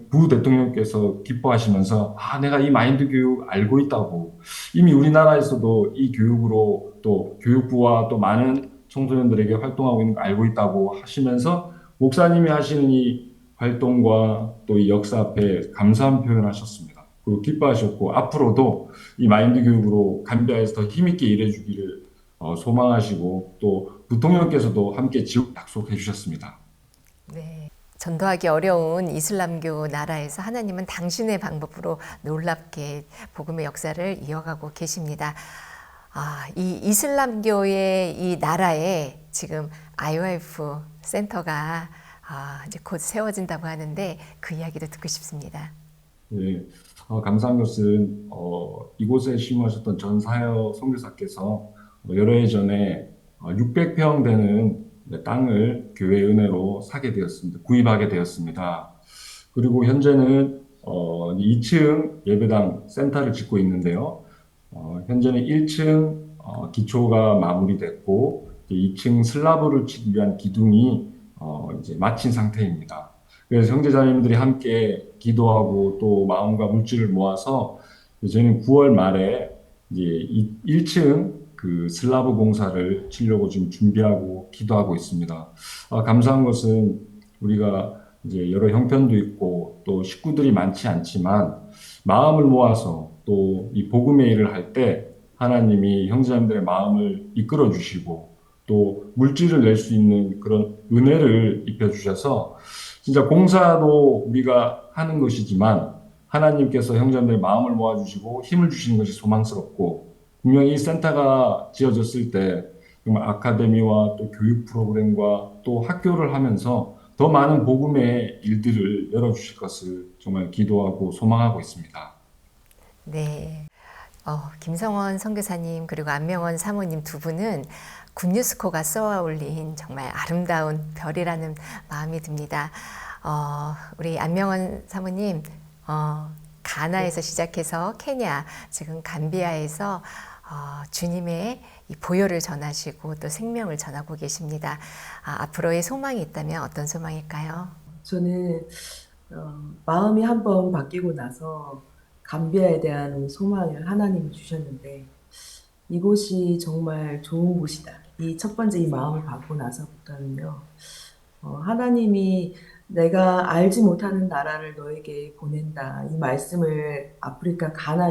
부대통령께서 기뻐하시면서 내가 이 마인드 교육 알고 있다고 이미 우리나라에서도 이 교육으로 또 교육부와 또 많은 청소년들에게 활동하고 있는 거 알고 있다고 하시면서 목사님이 하시는 이 활동과 또 이 역사 앞에 감사한 표현을 하셨습니다. 그리고 기뻐하셨고 앞으로도 이 마인드 교육으로 감비아에서 더 힘있게 일해주기를 소망하시고 또 부통령께서도 함께 지속 약속해 주셨습니다. 네. 전도하기 어려운 이슬람교 나라에서 하나님은 당신의 방법으로 놀랍게 복음의 역사를 이어가고 계십니다. 이 이슬람교의 이 나라에 지금 IOF 센터가 이제 곧 세워진다고 하는데 그 이야기도 듣고 싶습니다. 네, 감사한 것은 이곳에 심으셨던 전사여 선교사께서 여러 해 전에 600평 되는 땅을 교회 은혜로 사게 되었습니다. 구입하게 되었습니다. 그리고 현재는 2층 예배당 센터를 짓고 있는데요. 현재는 1층 기초가 마무리됐고 2층 슬라브를 치기 위한 기둥이 이제 마친 상태입니다. 그래서 형제자매님들이 함께 기도하고 또 마음과 물질을 모아서 저희는 9월 말에 이제 1층 그 슬라브 공사를 치려고 지금 준비하고 기도하고 있습니다. 감사한 것은 우리가 이제 여러 형편도 있고 또 식구들이 많지 않지만 마음을 모아서 또 이 복음의 일을 할 때 하나님이 형제자매들의 마음을 이끌어 주시고 또 물질을 낼 수 있는 그런 은혜를 입혀 주셔서 진짜 공사도 우리가 하는 것이지만 하나님께서 형제자매들의 마음을 모아 주시고 힘을 주시는 것이 소망스럽고 분명히 이 센터가 지어졌을 때 정말 아카데미와 또 교육 프로그램과 또 학교를 하면서 더 많은 복음의 일들을 열어주실 것을 정말 기도하고 소망하고 있습니다. 네. 김성원 선교사님 그리고 안명원 사모님 두 분은 굿뉴스코가 쏘아 올린 정말 아름다운 별이라는 마음이 듭니다. 우리 안명원 사모님 가나에서 시작해서 케냐, 지금 감비아에서 주님의 이 보혈을 전하시고 또 생명을 전하고 계십니다. 앞으로의 소망이 있다면 어떤 소망일까요? 저는 마음이 한번 바뀌고 나서 감비아에 대한 소망을 하나님이 주셨는데 이곳이 정말 좋은 곳이다. 이 첫 번째 이 마음을 받고 나서부터는요. 하나님이 내가 알지 못하는 나라를 너에게 보낸다. 이 말씀을 아프리카 가나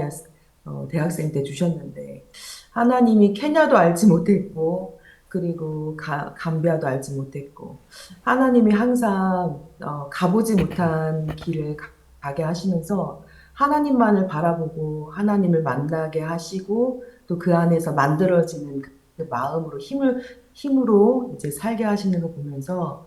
대학생 때 주셨는데 하나님이 케냐도 알지 못했고 그리고 감비아도 알지 못했고 하나님이 항상 가보지 못한 길을 가게 하시면서 하나님만을 바라보고 하나님을 만나게 하시고 또 그 안에서 만들어지는 그 마음으로 힘으로 이제 살게 하시는 거 보면서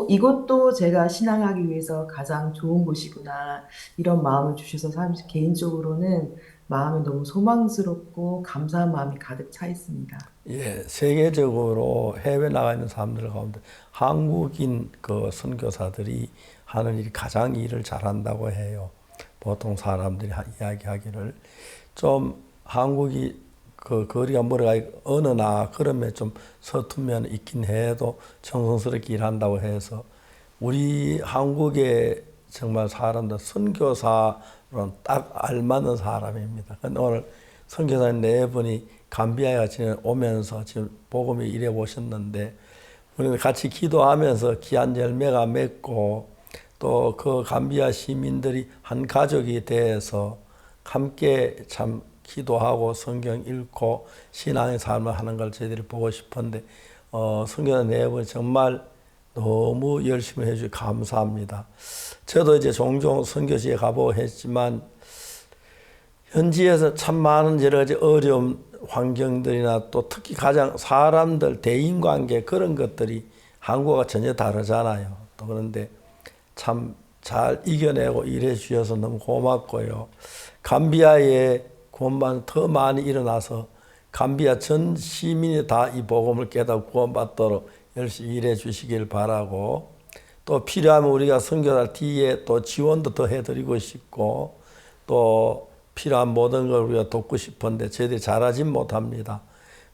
이것도 제가 신앙하기 위해서 가장 좋은 곳이구나 이런 마음을 주셔서 사실 개인적으로는 마음이 너무 소망스럽고 감사한 마음이 가득 차 있습니다. 예, 세계적으로 해외 나가 있는 사람들 가운데 한국인 그 선교사들이 하는 일이 가장 일을 잘한다고 해요. 보통 사람들이 이야기하기를 좀 한국이 그 거리가 멀어가 어느 나 그러면 좀 서투면 있긴 해도 정성스럽게 일한다고 해서 우리 한국의 정말 사람들 선교사로는 딱 알맞는 사람입니다. 근데 오늘 선교사님 네 분이 감비아에 같이 오면서 지금 복음을 일해 보셨는데 우리는 같이 기도하면서 귀한 열매가 맺고 또 그 감비아 시민들이 한 가족이 돼서 함께 참 기도하고 성경 읽고 신앙의 삶을 하는 걸 저희들이 보고 싶은데 선교사 네 분 정말 너무 열심히 해주셔서 감사합니다. 저도 이제 종종 선교지에 가보고 했지만 현지에서 참 많은 여러 가지 어려운 환경들이나 또 특히 가장 사람들 대인관계 그런 것들이 한국과 전혀 다르잖아요. 또 그런데 참 잘 이겨내고 일해 주셔서 너무 고맙고요. 감비아에 구원받는 더 많이 일어나서 감비아 전 시민이 다 이 복음을 깨닫고 구원받도록 열심히 일해 주시길 바라고 또 필요하면 우리가 선교사 뒤에 또 지원도 더 해드리고 싶고 또 필요한 모든 걸 우리가 돕고 싶은데 저희들이 잘하진 못합니다.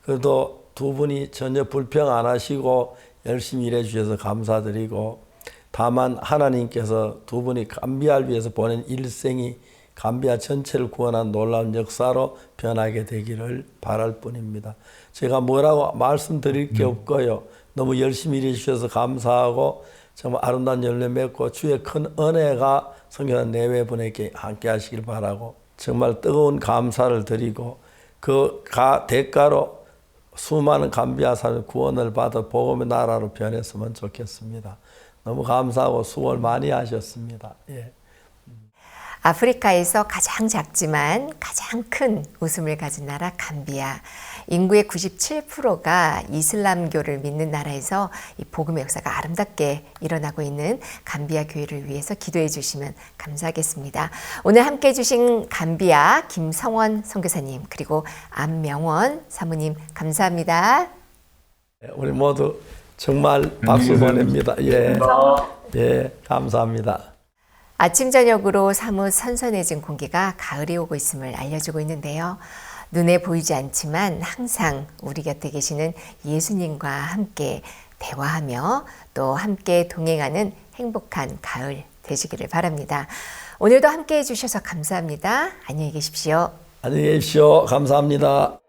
그래도 두 분이 전혀 불평 안 하시고 열심히 일해 주셔서 감사드리고 다만 하나님께서 두 분이 감비아를 위해서 보낸 일생이 감비아 전체를 구원한 놀라운 역사로 변하게 되기를 바랄 뿐입니다. 제가 뭐라고 말씀드릴 게 없고요. 너무 열심히 일해 주셔서 감사하고 정말 아름다운 열매 맺고 주의 큰 은혜가 선교사 네 분에게 함께 하시길 바라고 정말 뜨거운 감사를 드리고 그 대가로 수많은 감비아 사람 구원을 받아 복음의 나라로 변했으면 좋겠습니다. 너무 감사하고 수고를 많이 하셨습니다. 예. 아프리카에서 가장 작지만 가장 큰 웃음을 가진 나라 감비아. 인구의 97%가 이슬람교를 믿는 나라에서 이 복음의 역사가 아름답게 일어나고 있는 감비아 교회를 위해서 기도해 주시면 감사하겠습니다. 오늘 함께 해주신 감비아 김성원 선교사님 그리고 안명원 사모님 감사합니다. 우리 모두 정말 박수 보냅니다. 예, 예, 감사합니다. 아침 저녁으로 사뭇 선선해진 공기가 가을이 오고 있음을 알려주고 있는데요. 눈에 보이지 않지만 항상 우리 곁에 계시는 예수님과 함께 대화하며 또 함께 동행하는 행복한 가을 되시기를 바랍니다. 오늘도 함께 해주셔서 감사합니다. 안녕히 계십시오. 안녕히 계십시오. 감사합니다.